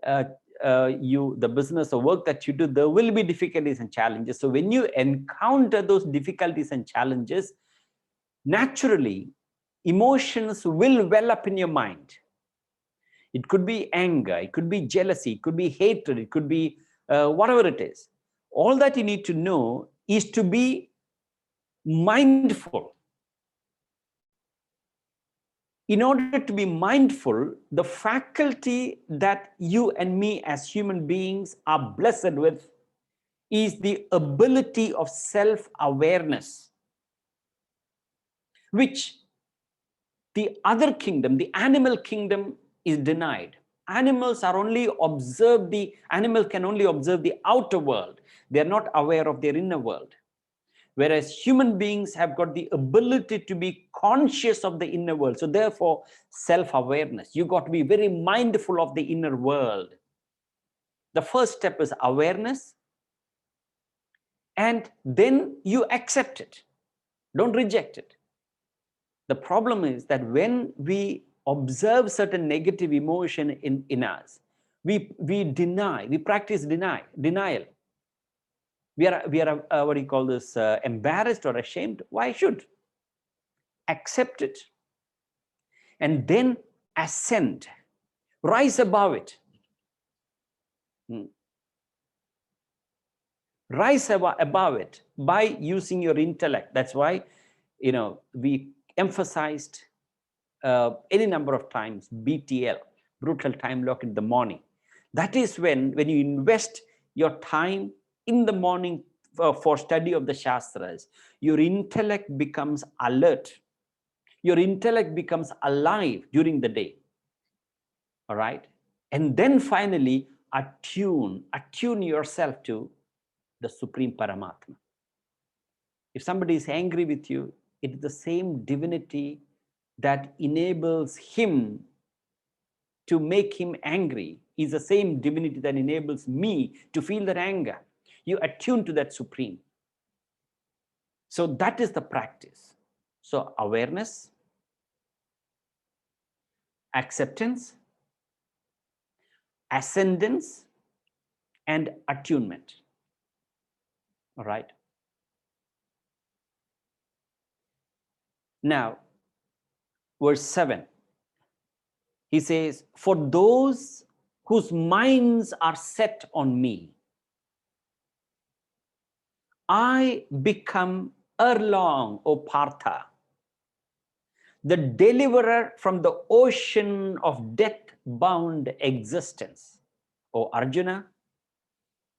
Speaker 1: the business or work that you do, there will be difficulties and challenges. So when you encounter those difficulties and challenges, naturally, emotions will well up in your mind. It could be anger, it could be jealousy, it could be hatred, it could be whatever it is. All that you need to know is to be mindful. In order to be mindful, the faculty that you and me as human beings are blessed with is the ability of self-awareness, which the other kingdom, the animal kingdom, is denied. Animals can only observe the outer world. They are not aware of their inner world. Whereas human beings have got the ability to be conscious of the inner world. So therefore, self-awareness. You got to be very mindful of the inner world. The first step is awareness. And then you accept it. Don't reject it. The problem is that when we observe certain negative emotion in us, we deny, we practice denial. We are what do you call this, embarrassed or ashamed. Why should? Accept it. And then ascend, rise above it. Rise above it by using your intellect. That's why, we emphasized any number of times BTL, brutal time lock in the morning. That is when you invest your time in the morning for study of the Shastras, your intellect becomes alert. Your intellect becomes alive during the day. All right? And then finally, attune yourself to the Supreme Paramatma. If somebody is angry with you, it is the same divinity that enables him to make him angry, is the same divinity that enables me to feel that anger. You attune to that Supreme. So that is the practice. So awareness, acceptance, ascendance, and attunement. All right. Now, verse 7. He says, for those whose minds are set on me, I become erelong, O Partha, the deliverer from the ocean of death-bound existence. O Arjuna,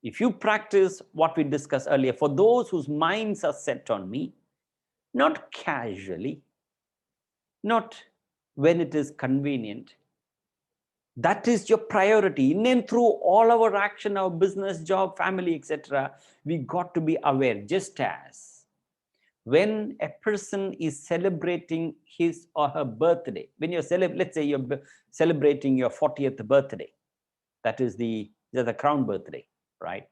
Speaker 1: if you practice what we discussed earlier, for those whose minds are set on me, not casually, not when it is convenient, that is your priority. In and through all our action, our business, job, family, etc., we got to be aware. Just as when a person is celebrating his or her birthday, when you're let's say you're celebrating your 40th birthday, that is the crown birthday, right?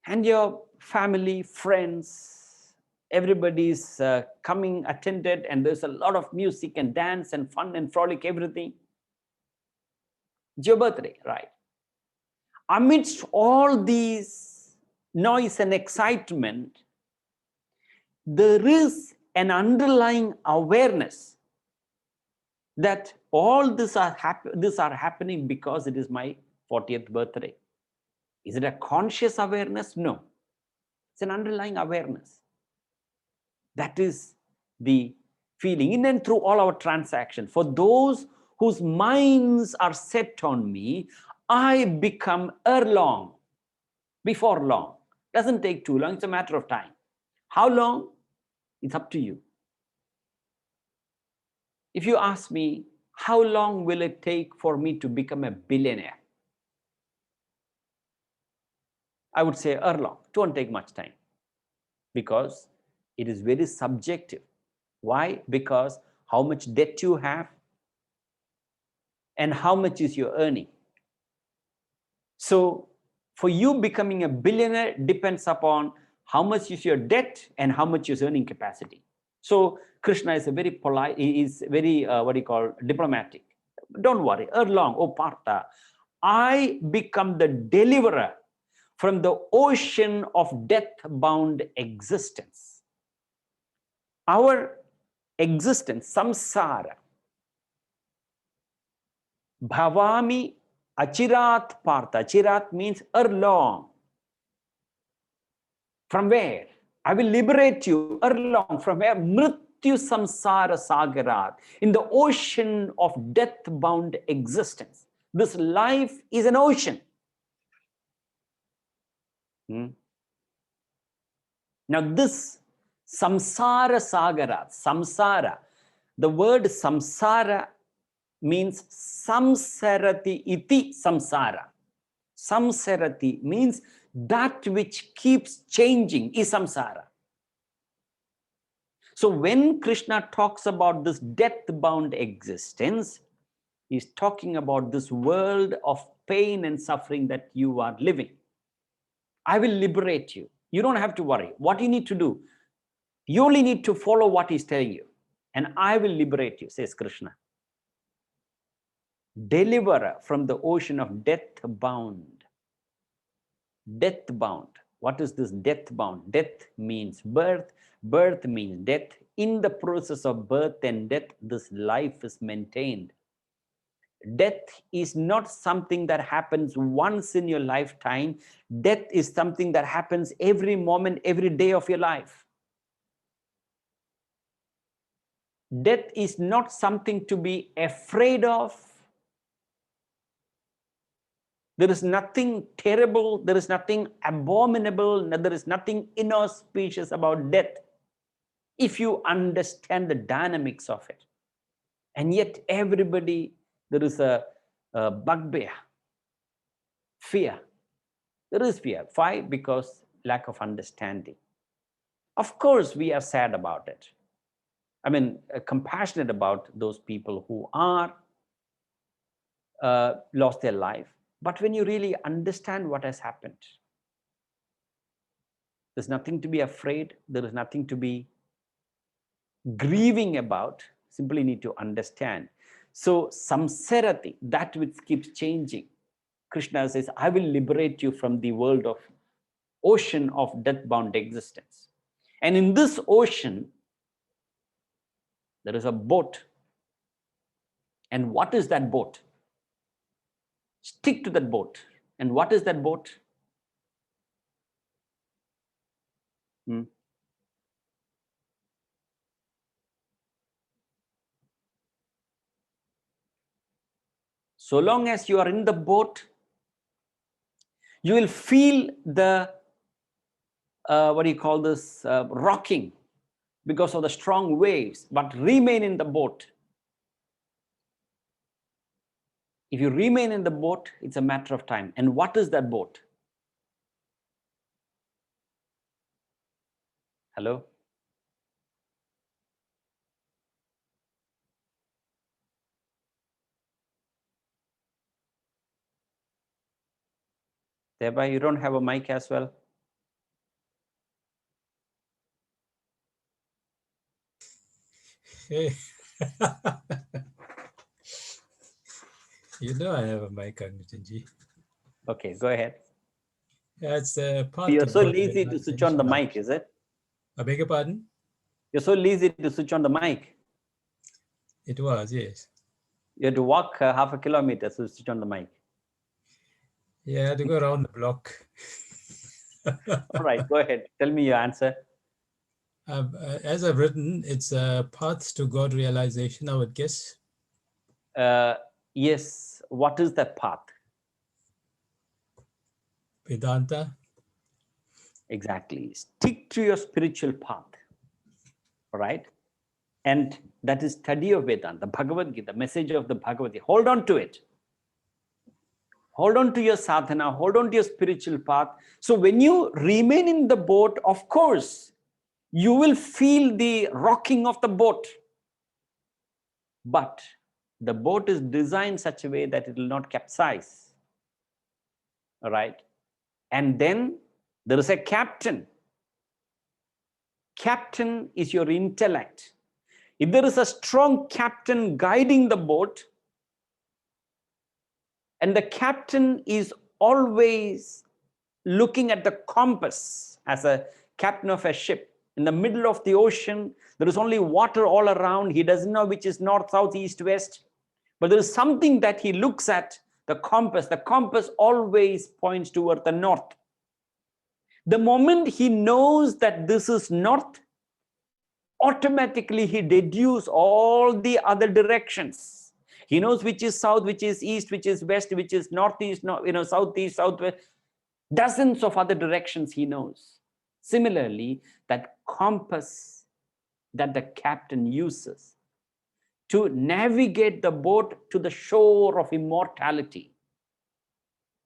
Speaker 1: And your family, friends, everybody's coming, attended, and there's a lot of music and dance and fun and frolic, everything. It's your birthday, right? Amidst all these noise and excitement, there is an underlying awareness that all this are happening because it is my 40th birthday. Is it a conscious awareness? No. It's an underlying awareness. That is the feeling in and through all our transactions. For those whose minds are set on me, I become erelong, before long. Doesn't take too long, it's a matter of time. How long? It's up to you. If you ask me, how long will it take for me to become a billionaire? I would say erelong. It won't take much time because it is very subjective. Why? Because how much debt you have and how much is your earning. So for you, becoming a billionaire depends upon how much is your debt and how much is earning capacity. So Krishna is a very polite, he is very, diplomatic. Don't worry, erelong, O Partha, I become the deliverer from the ocean of death-bound existence. Our existence, samsara, bhavami achirat Partha. Achirat means erelong. From where? I will liberate you erelong. From where? Mrityu samsara sagarat. In the ocean of death-bound existence. This life is an ocean. Now this samsara sagarat, samsara, the word samsara means samsarati iti samsara. Samsarati means that which keeps changing is samsara. So when Krishna talks about this death-bound existence, he's talking about this world of pain and suffering that you are living. I will liberate you. You don't have to worry. What you need to do, you only need to follow what he's telling you, and I will liberate you, says Krishna. Deliverer from the ocean of death-bound. Death-bound. What is this death-bound? Death means birth. Birth means death. In the process of birth and death, this life is maintained. Death is not something that happens once in your lifetime. Death is something that happens every moment, every day of your life. Death is not something to be afraid of. There is nothing terrible, there is nothing abominable, there is nothing inauspicious about death if you understand the dynamics of it. And yet everybody, there is a bugbear, fear. There is fear. Why? Because lack of understanding. Of course, we are sad about it. I mean, compassionate about those people who are lost their life. But when you really understand what has happened, there's nothing to be afraid. There is nothing to be grieving about. Simply need to understand. So samsarati, that which keeps changing. Krishna says, I will liberate you from the world of ocean of death-bound existence. And in this ocean, there is a boat. And what is that boat? Stick to that boat. And what is that boat? So long as you are in the boat, you will feel the, what do you call this, rocking because of the strong waves, but remain in the boat. If you remain in the boat, it's a matter of time. And what is that boat? Hello? Thereby, you don't have a mic as well.
Speaker 5: Hey. You know I have a mic, Angajanji.
Speaker 1: Okay, go ahead.
Speaker 5: Yeah, it's a part
Speaker 1: You're
Speaker 5: to
Speaker 1: so
Speaker 5: God
Speaker 1: lazy to switch on the
Speaker 5: realization.
Speaker 1: mic, is it?
Speaker 5: I beg your pardon?
Speaker 1: You're so lazy to switch on the mic.
Speaker 5: It was, yes.
Speaker 1: You had to walk half a kilometer to switch on the mic.
Speaker 5: Yeah, I had to go around the block.
Speaker 1: All right, go ahead. Tell me your answer.
Speaker 5: As I've written, it's a path to God realization, I would guess.
Speaker 1: Yes, what is that path?
Speaker 5: Vedanta.
Speaker 1: Exactly. Stick to your spiritual path. All right. And that is study of Vedanta, the Bhagavad Gita, the message of the Bhagavad Gita. Hold on to it. Hold on to your sadhana, hold on to your spiritual path. So when you remain in the boat, of course, you will feel the rocking of the boat. But the boat is designed such a way that it will not capsize. All right. And then there is a captain. Captain is your intellect. If there is a strong captain guiding the boat, and the captain is always looking at the compass as a captain of a ship in the middle of the ocean, there is only water all around. He doesn't know which is north, south, east, west, but there is something that he looks at, the compass. The compass always points toward the north. The moment he knows that this is north, automatically he deduces all the other directions. He knows which is south, which is east, which is west, which is northeast, southeast, southwest. Dozens of other directions he knows. Similarly, that compass that the captain uses to navigate the boat to the shore of immortality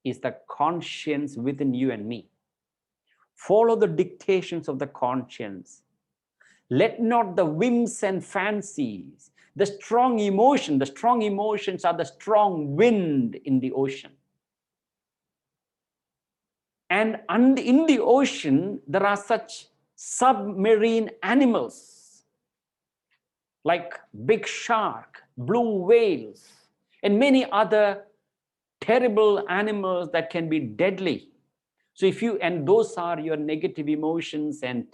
Speaker 1: is the conscience within you and me. Follow the dictations of the conscience. Let not the whims and fancies, the strong emotions are the strong wind in the ocean. And in the ocean, there are such submarine animals like big shark, blue whales, and many other terrible animals that can be deadly. So and those are your negative emotions and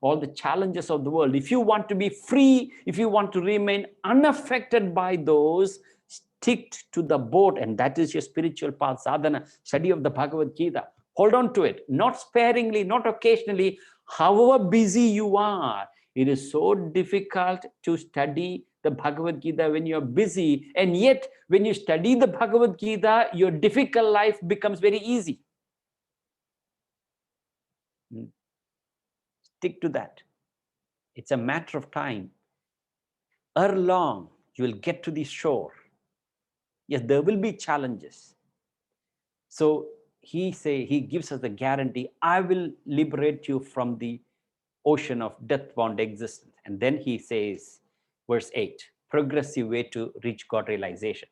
Speaker 1: all the challenges of the world. If you want to be free, if you want to remain unaffected by those, stick to the boat, and that is your spiritual path, sadhana, study of the Bhagavad Gita. Hold on to it, not sparingly, not occasionally, however busy you are. It is so difficult to study the Bhagavad Gita when you're busy, and yet when you study the Bhagavad Gita, your difficult life becomes very easy. Stick to that. It's a matter of time. Ere long, you will get to the shore. Yes, there will be challenges. So he gives us the guarantee, I will liberate you from the ocean of death-bound existence. And then he says, verse 8, progressive way to reach God realization.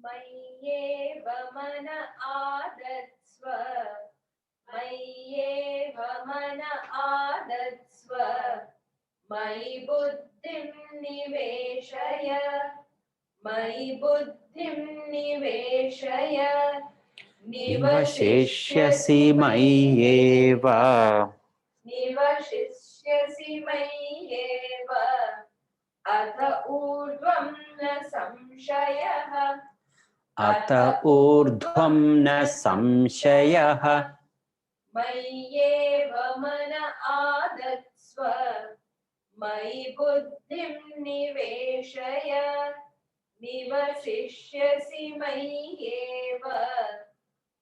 Speaker 2: Mayyeva mana adatsva, Mayyeva mana adatsva, Mayi buddhim niveshaya, Mayi buddhim niveshaya,
Speaker 1: Nivashishyasi mayyeva.
Speaker 2: Nivashishyasi mayyeva, Atha urdhvam na samshayah,
Speaker 1: Ata urdhvam na samshayah.
Speaker 2: Mayyeva mana adatsva, Mayi buddhim niveshaya, Nivashishyasi mayyeva,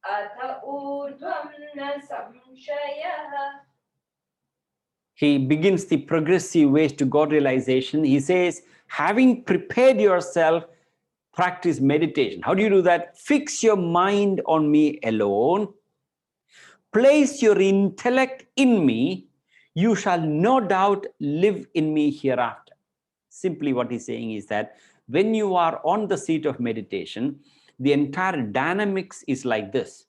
Speaker 2: Atha urdhvam na samshayah.
Speaker 1: He begins the progressive ways to God realization. He says, having prepared yourself, practice meditation. How do you do that? Fix your mind on me alone. Place your intellect in me. You shall no doubt live in me hereafter. Simply what he's saying is that when you are on the seat of meditation, the entire dynamics is like this.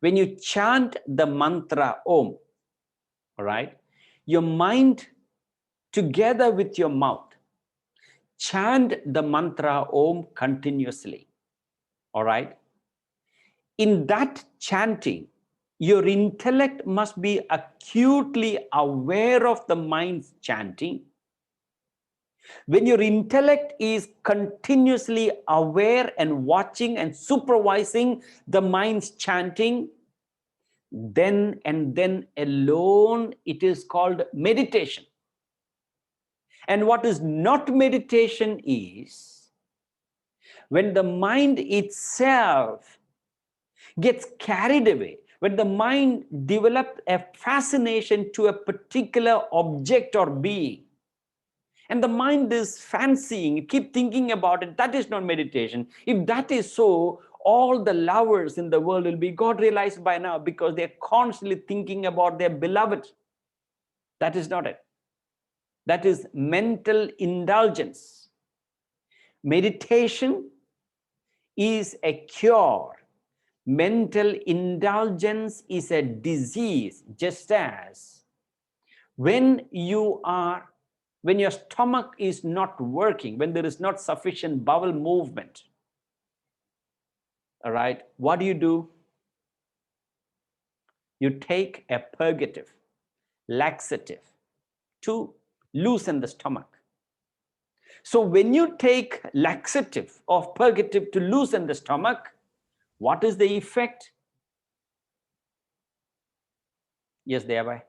Speaker 1: When you chant the mantra Om, all right, your mind together with your mouth, chant the mantra Om continuously, all right? In that chanting, your intellect must be acutely aware of the mind's chanting. When your intellect is continuously aware and watching and supervising the mind's chanting, then and then alone it is called meditation. And what is not meditation is when the mind itself gets carried away, when the mind develops a fascination to a particular object or being, and the mind is fancying, keep thinking about it, that is not meditation. If that is so, all the lovers in the world will be God realized by now because they're constantly thinking about their beloved. That is not it. That is mental indulgence. Meditation is a cure. Mental indulgence is a disease, just as when your stomach is not working, when there is not sufficient bowel movement, all right, what do? You take a purgative, laxative to loosen the stomach. So when you take laxative or purgative to loosen the stomach, what is the effect? Yes, Deyabai.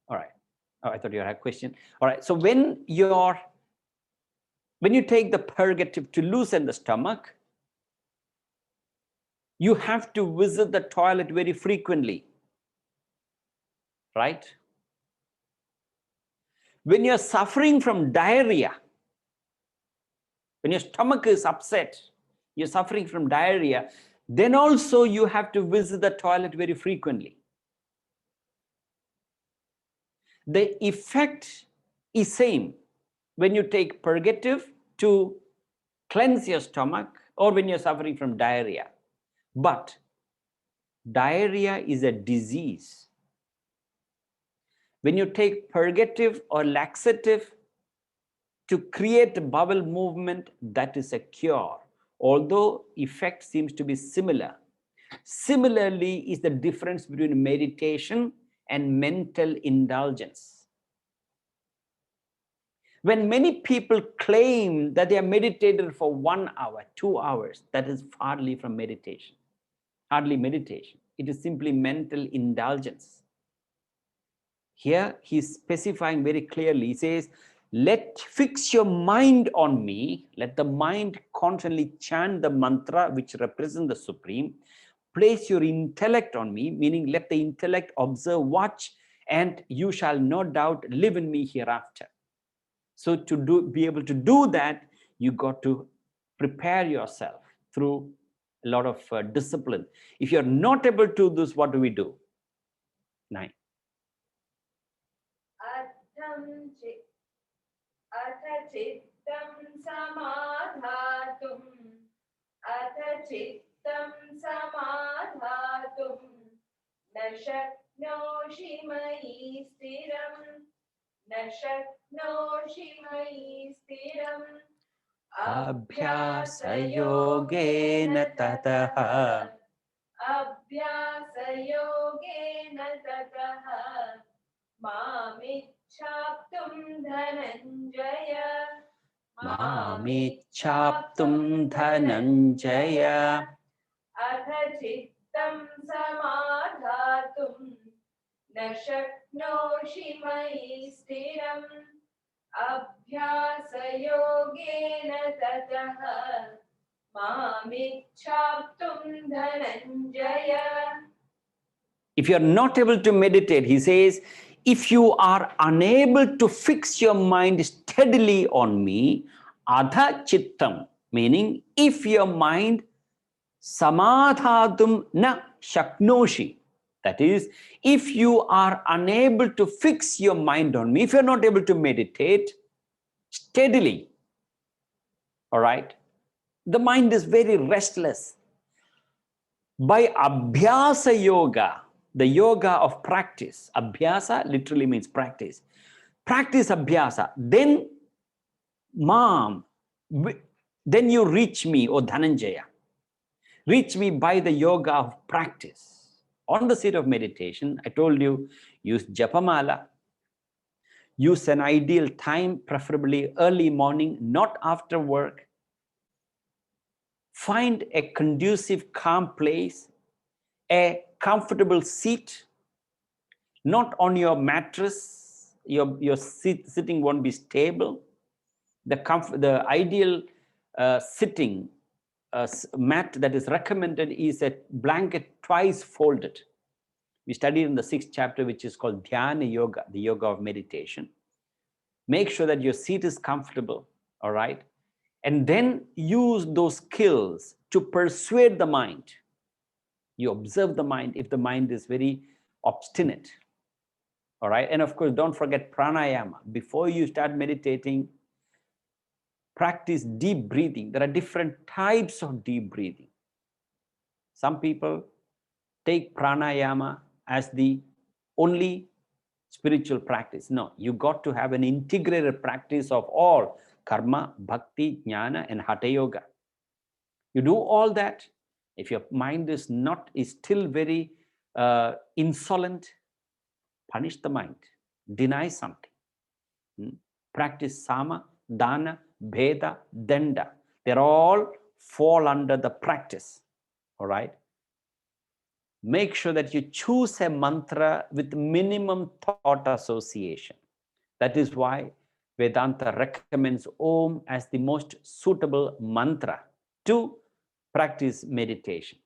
Speaker 1: All right. Oh, I thought you had a question. All right. So when you take the purgative to loosen the stomach, you have to visit the toilet very frequently, right? When you're suffering from diarrhea, when your stomach is upset, you're suffering from diarrhea, then also you have to visit the toilet very frequently. The effect is same when you take purgative to cleanse your stomach or when you're suffering from diarrhea. But diarrhea is a disease. When you take purgative or laxative to create bowel movement, that is a cure, although effect seems to be similar. Similarly is the difference between meditation and mental indulgence. When many people claim that they are meditated for 1 hour, 2 hours, that is hardly from meditation. Hardly meditation. It is simply mental indulgence. Here he's specifying very clearly. He says, fix your mind on me. Let the mind constantly chant the mantra which represents the Supreme. Place your intellect on me, meaning let the intellect observe, watch, and you shall no doubt live in me hereafter. So to be able to do that, you got to prepare yourself through a lot of discipline. If you're not able to do this, what do we do? 9.
Speaker 2: Atha chittam samadhatum, atha chittam samadhatum, na shaknoshi mayi stiram, na shaknoshi mayi stiram.
Speaker 1: Abhyasa yogena tataha.
Speaker 2: Abhyasa yogena tataha. Mamichhaptum dhananjaya.
Speaker 1: Mamichhaptum dhananjaya.
Speaker 2: Atha chittam samadhatum, na shaknoshi mayi stiram. Abhyasa yogena tataha. Mamichhaptum dhananjaya.
Speaker 1: If you are not able to meditate, he says, if you are unable to fix your mind steadily on me, adha chittam, meaning if your mind samadhatum na shaknoshi, that is, if you are unable to fix your mind on me, if you're not able to meditate steadily, all right, the mind is very restless. By abhyasa yoga, the yoga of practice, abhyasa literally means practice. Practice abhyasa, then then you reach me, O Dhananjaya. Reach me by the yoga of practice. On the seat of meditation, I told you, use japamala, use an ideal time, preferably early morning, not after work. Find a conducive, calm place, a comfortable seat, not on your mattress. Your sitting won't be stable. The ideal sitting mat that is recommended is a blanket twice folded. We studied in the 6th chapter, which is called Dhyana Yoga, the yoga of meditation. Make sure that your seat is comfortable, all right? And then use those skills to persuade the mind. You observe the mind if the mind is very obstinate, all right? And of course, don't forget pranayama. Before you start meditating, practice deep breathing. There are different types of deep breathing. Some people take pranayama as the only spiritual practice. No, you got to have an integrated practice of all karma, bhakti, jnana, and hatha yoga. You do all that. If your mind is still very insolent, punish the mind, deny something. Practice sama, dana, bheda, danda. They all fall under the practice. All right. Make sure that you choose a mantra with minimum thought association. That is why Vedanta recommends Om as the most suitable mantra to practice meditation.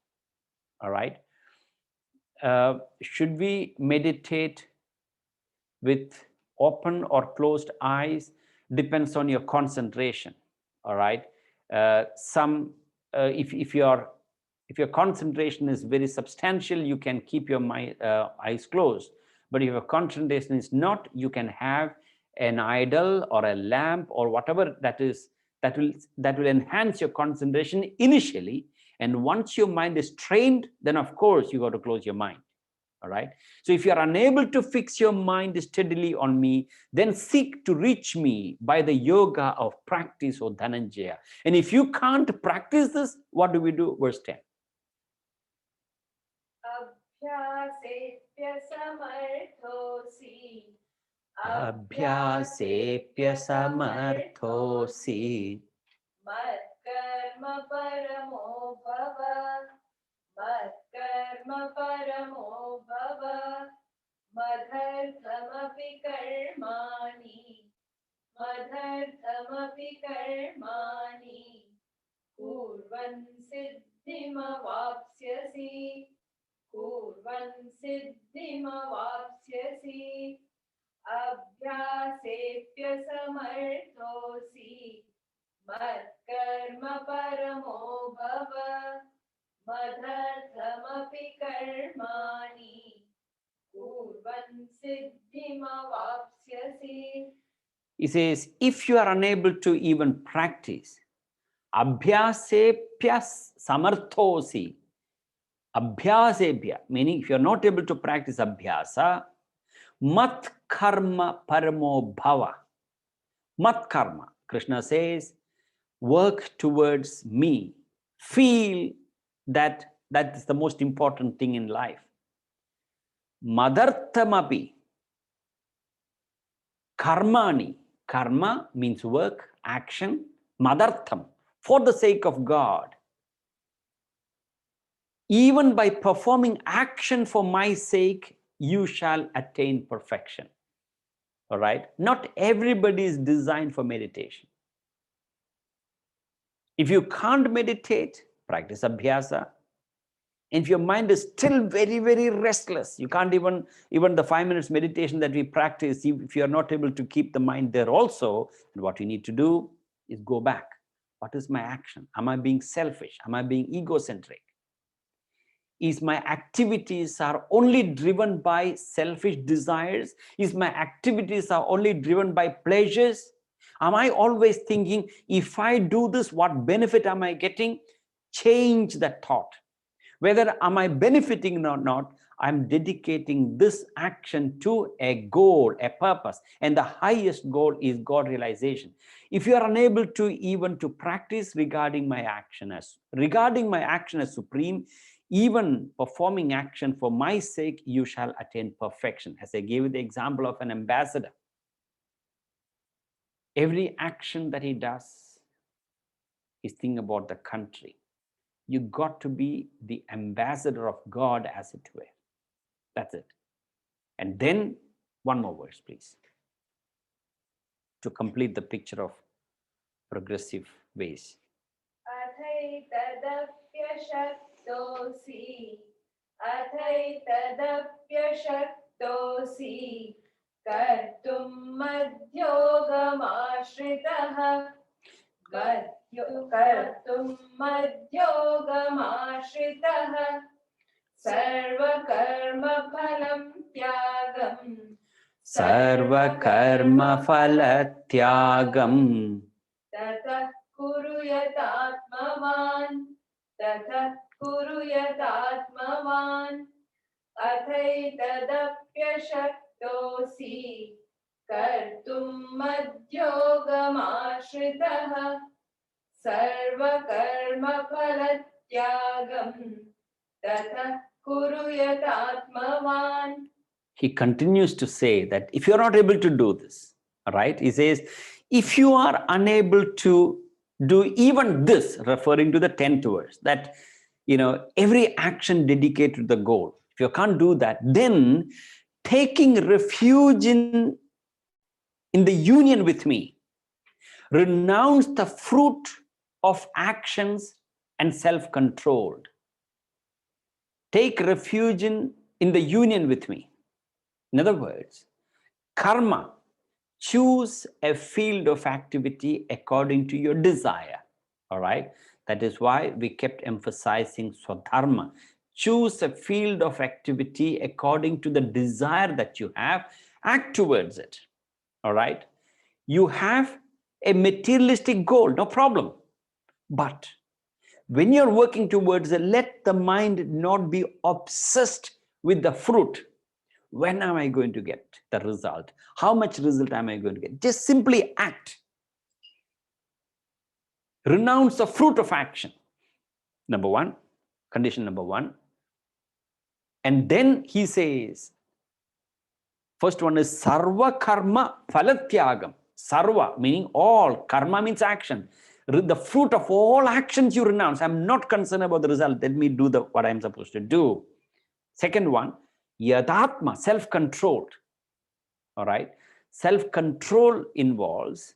Speaker 1: All right. Should we meditate with open or closed eyes depends on your concentration. All right. If your concentration is very substantial, you can keep your eyes closed. But if your concentration is not, you can have an idol or a lamp or whatever that will enhance your concentration initially. And once your mind is trained, then of course you got to close your mind. All right. So if you are unable to fix your mind steadily on me, then seek to reach me by the yoga of practice, or Dhananjaya. And if you can't practice this, what do we do? Verse 10.
Speaker 2: Abhyasepya samarthosi.
Speaker 1: Abhyasepya samarthosi.
Speaker 2: Matkarma paramo bhava. Matkarma paramo bhava. Madharthamapi karmani. Madharthamapi karmani. Kurvan siddhimavapsyasi. Kurvan siddhimavapsyasi. Abhyasepya samarthosi. Matkarma paramo bhava. Madharthamapi karmani. Kurvan siddhimavapsyasi.
Speaker 1: He says, if you are unable to even practice, abhyasepya samarthosi. Abhyasebhya, meaning if you are not able to practice abhyasa, mat karma paramo bhava. Mat karma, Krishna says, work towards me. Feel that is the most important thing in life. Madarthamapi. Karmani. Karma means work, action. Madartham, for the sake of God. Even by performing action for my sake, you shall attain perfection. All right. Not everybody is designed for meditation. If you can't meditate, practice abhyasa. If your mind is still very, very restless, you can't even the 5 minutes meditation that we practice, if you are not able to keep the mind there also, what you need to do is go back. What is my action? Am I being selfish? Am I being egocentric? Is my activities are only driven by selfish desires? Is my activities are only driven by pleasures? Am I always thinking, if I do this, what benefit am I getting? Change that thought. Whether am I benefiting or not, I'm dedicating this action to a goal, a purpose. And the highest goal is God realization. If you are unable to even to practice regarding my action as supreme, even performing action for my sake, you shall attain perfection. As I gave you the example of an ambassador. Every action that he does is thinking about the country. You got to be the ambassador of God, as it were. That's it. And then one more verse, please, to complete the picture of progressive ways.
Speaker 2: Athaitadapyashaktosi kartum madhyogamashritah. Kartum madhyogamashritah. Sarva karma phalam tyagam.
Speaker 1: Sarva karma phalatyagam.
Speaker 2: Tatah kuruyatatmavan. Tatah kuruyatatmavan. Athaitadapyashaktosi kartum madhyogamashritah. Sarva karma phalatyagam. Tatah kuruyatatmavan.
Speaker 1: He continues to say that if you're not able to do this, all right, he says, if you are unable to do even this, referring to the 10th verse, that, every action dedicated to the goal, if you can't do that, then taking refuge in the union with me, renounce the fruit of actions and self-controlled. Take refuge in the union with me. In other words, karma, choose a field of activity according to your desire. All right. That is why we kept emphasizing Swadharma. Choose a field of activity according to the desire that you have, act towards it. All right. You have a materialistic goal, no problem. But when you're working towards it, let the mind not be obsessed with the fruit. When am I going to get the result? How much result am I going to get? Just simply act. Renounce the fruit of action. Number one, condition number one. And then he says, first one is sarva karma phalatyagam. Sarva meaning all, karma means action. The fruit of all actions you renounce. I'm not concerned about the result. Let me do what I'm supposed to do. Second one, yadatma, self-controlled. All right. Self-control involves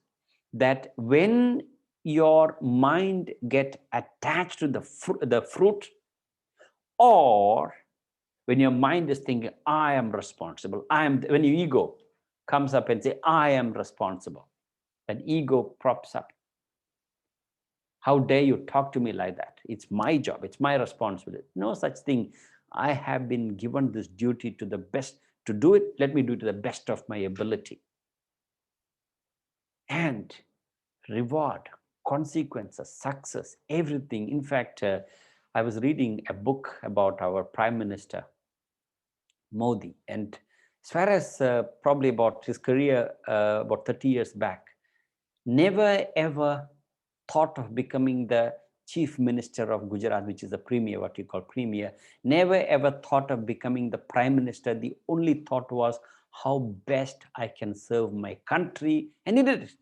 Speaker 1: that when your mind get attached to the fruit, or when your mind is thinking, I am responsible, when your ego comes up and say, I am responsible, that ego props up. How dare you talk to me like that? It's my job, it's my responsibility. No such thing. I have been given this duty to the best to do it. Let me do it to the best of my ability. And reward, consequences, success, everything. In fact, I was reading a book about our Prime Minister, Modi, and as far as probably about his career about 30 years back, never ever thought of becoming the chief minister of Gujarat, which is the premier, what you call premier, never ever thought of becoming the prime minister. The only thought was how best I can serve my country, and he did it.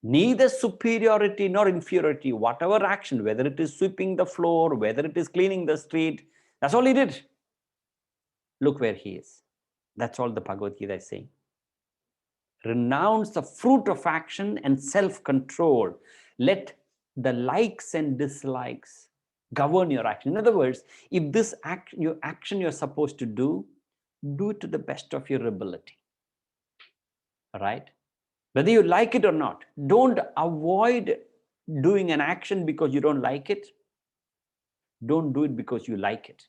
Speaker 1: Neither superiority nor inferiority, whatever action, whether it is sweeping the floor, whether it is cleaning the street, that's all he did. Look where he is. That's all the Bhagavad Gita is saying. Renounce the fruit of action and self-control. Let the likes and dislikes govern your action. In other words, if this action you're supposed to do it to the best of your ability. All right? Whether you like it or not, don't avoid doing an action because you don't like it. Don't do it because you like it.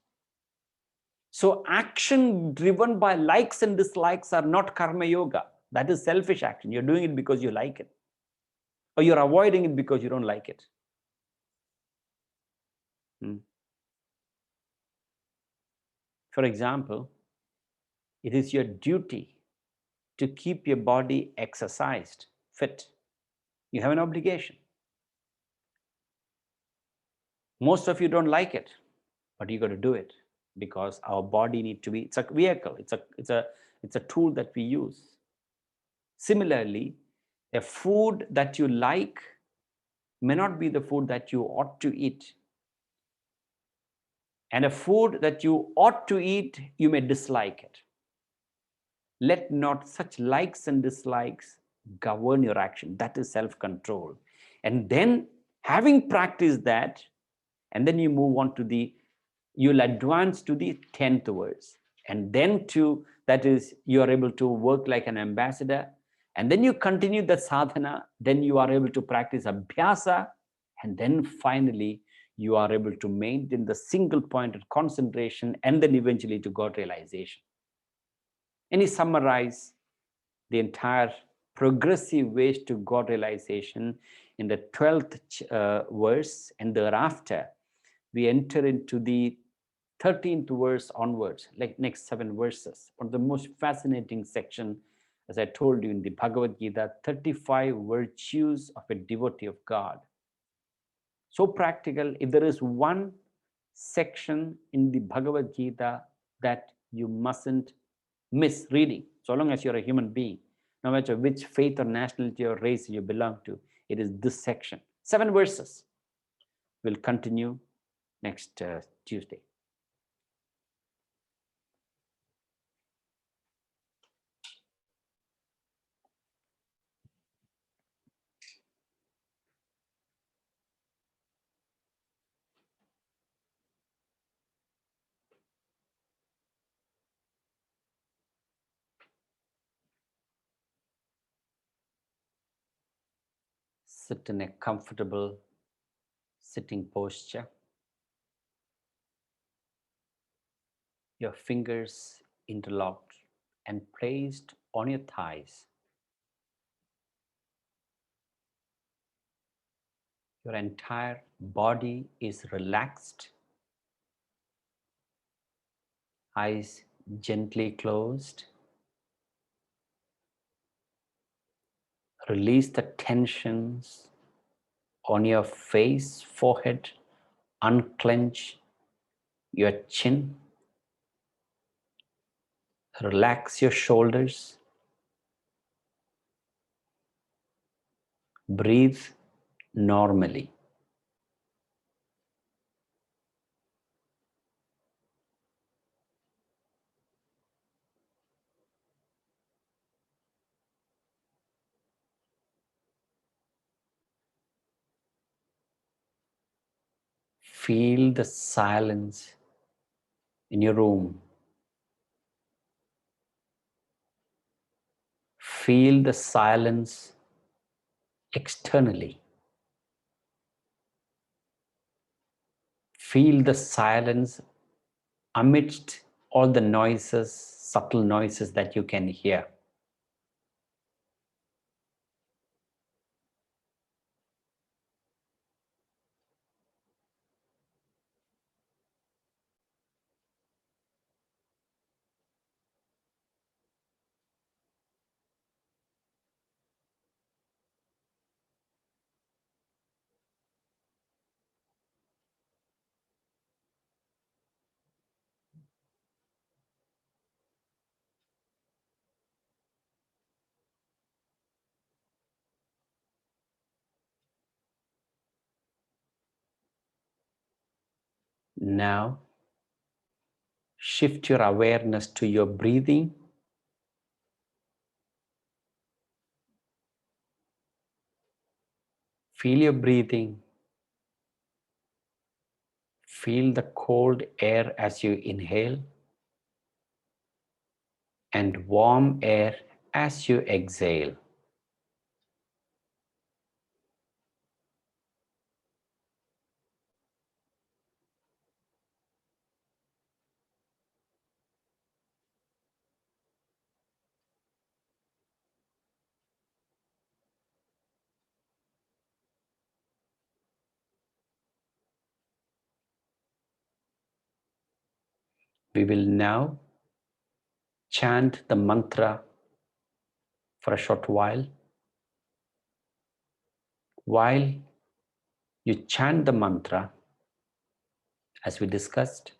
Speaker 1: So action driven by likes and dislikes are not karma yoga. That is selfish action. You're doing it because you like it. Or you're avoiding it because you don't like it. For example, it is your duty to keep your body exercised, fit. You have an obligation. Most of you don't like it, but you got to do it because our body needs to be, it's a vehicle, it's a tool that we use. Similarly, a food that you like may not be the food that you ought to eat. And a food that you ought to eat, you may dislike it. Let not such likes and dislikes govern your action. That is self-control. And then having practiced that, and then you move on to you'll advance to the 10th verse. And then that is, you are able to work like an ambassador. And then you continue the sadhana. Then you are able to practice abhyasa. And then finally, you are able to maintain the single pointed concentration and then eventually to God realization. And he summarize the entire progressive ways to God realization in the 12th verse, and thereafter we enter into the 13th verse onwards, like next 7 verses. One of the most fascinating section, as I told you in the Bhagavad Gita, 35 virtues of a devotee of God. So practical. If there is one section in the Bhagavad Gita that you mustn't miss reading, so long as you're a human being, no matter which faith or nationality or race you belong to, it is this section. 7 verses. We'll continue next Tuesday. Sit in a comfortable sitting posture. Your fingers interlocked and placed on your thighs. Your entire body is relaxed. Eyes gently closed. Release the tensions on your face, forehead. Unclench your chin. Relax your shoulders. Breathe normally. Feel the silence in your room. Feel the silence externally. Feel the silence amidst all the noises, subtle noises that you can hear. Now, shift your awareness to your breathing. Feel your breathing. Feel the cold air as you inhale and warm air as you exhale. We will now chant the mantra for a short while. While you chant the mantra, as we discussed,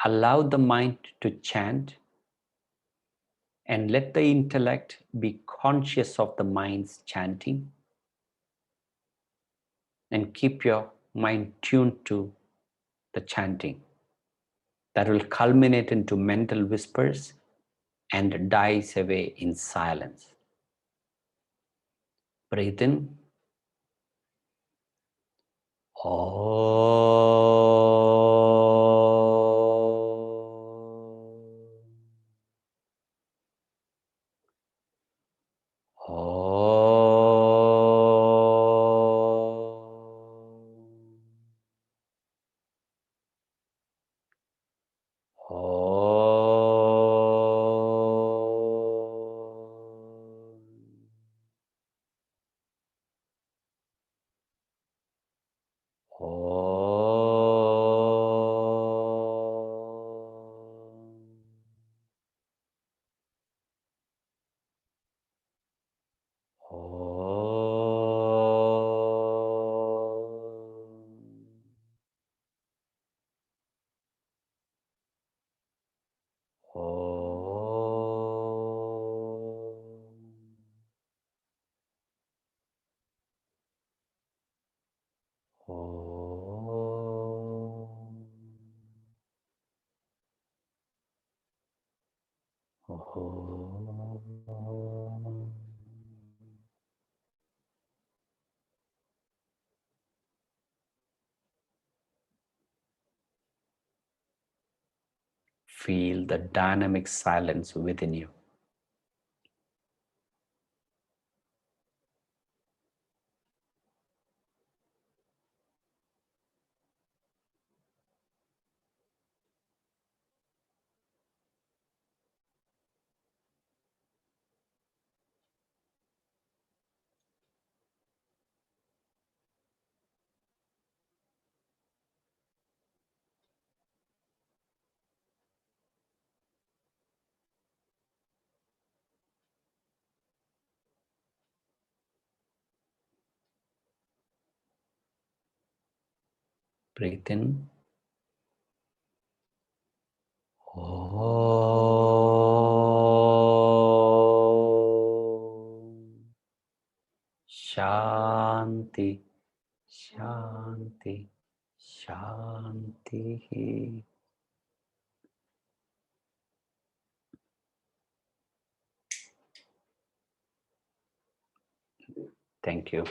Speaker 1: allow the mind to chant and let the intellect be conscious of the mind's chanting, and keep your mind tuned to the chanting. That will culminate into mental whispers and dies away in silence. Breathe in. Feel the dynamic silence within you. Breathe in. Shanti, Shanti, Shanti. Thank you.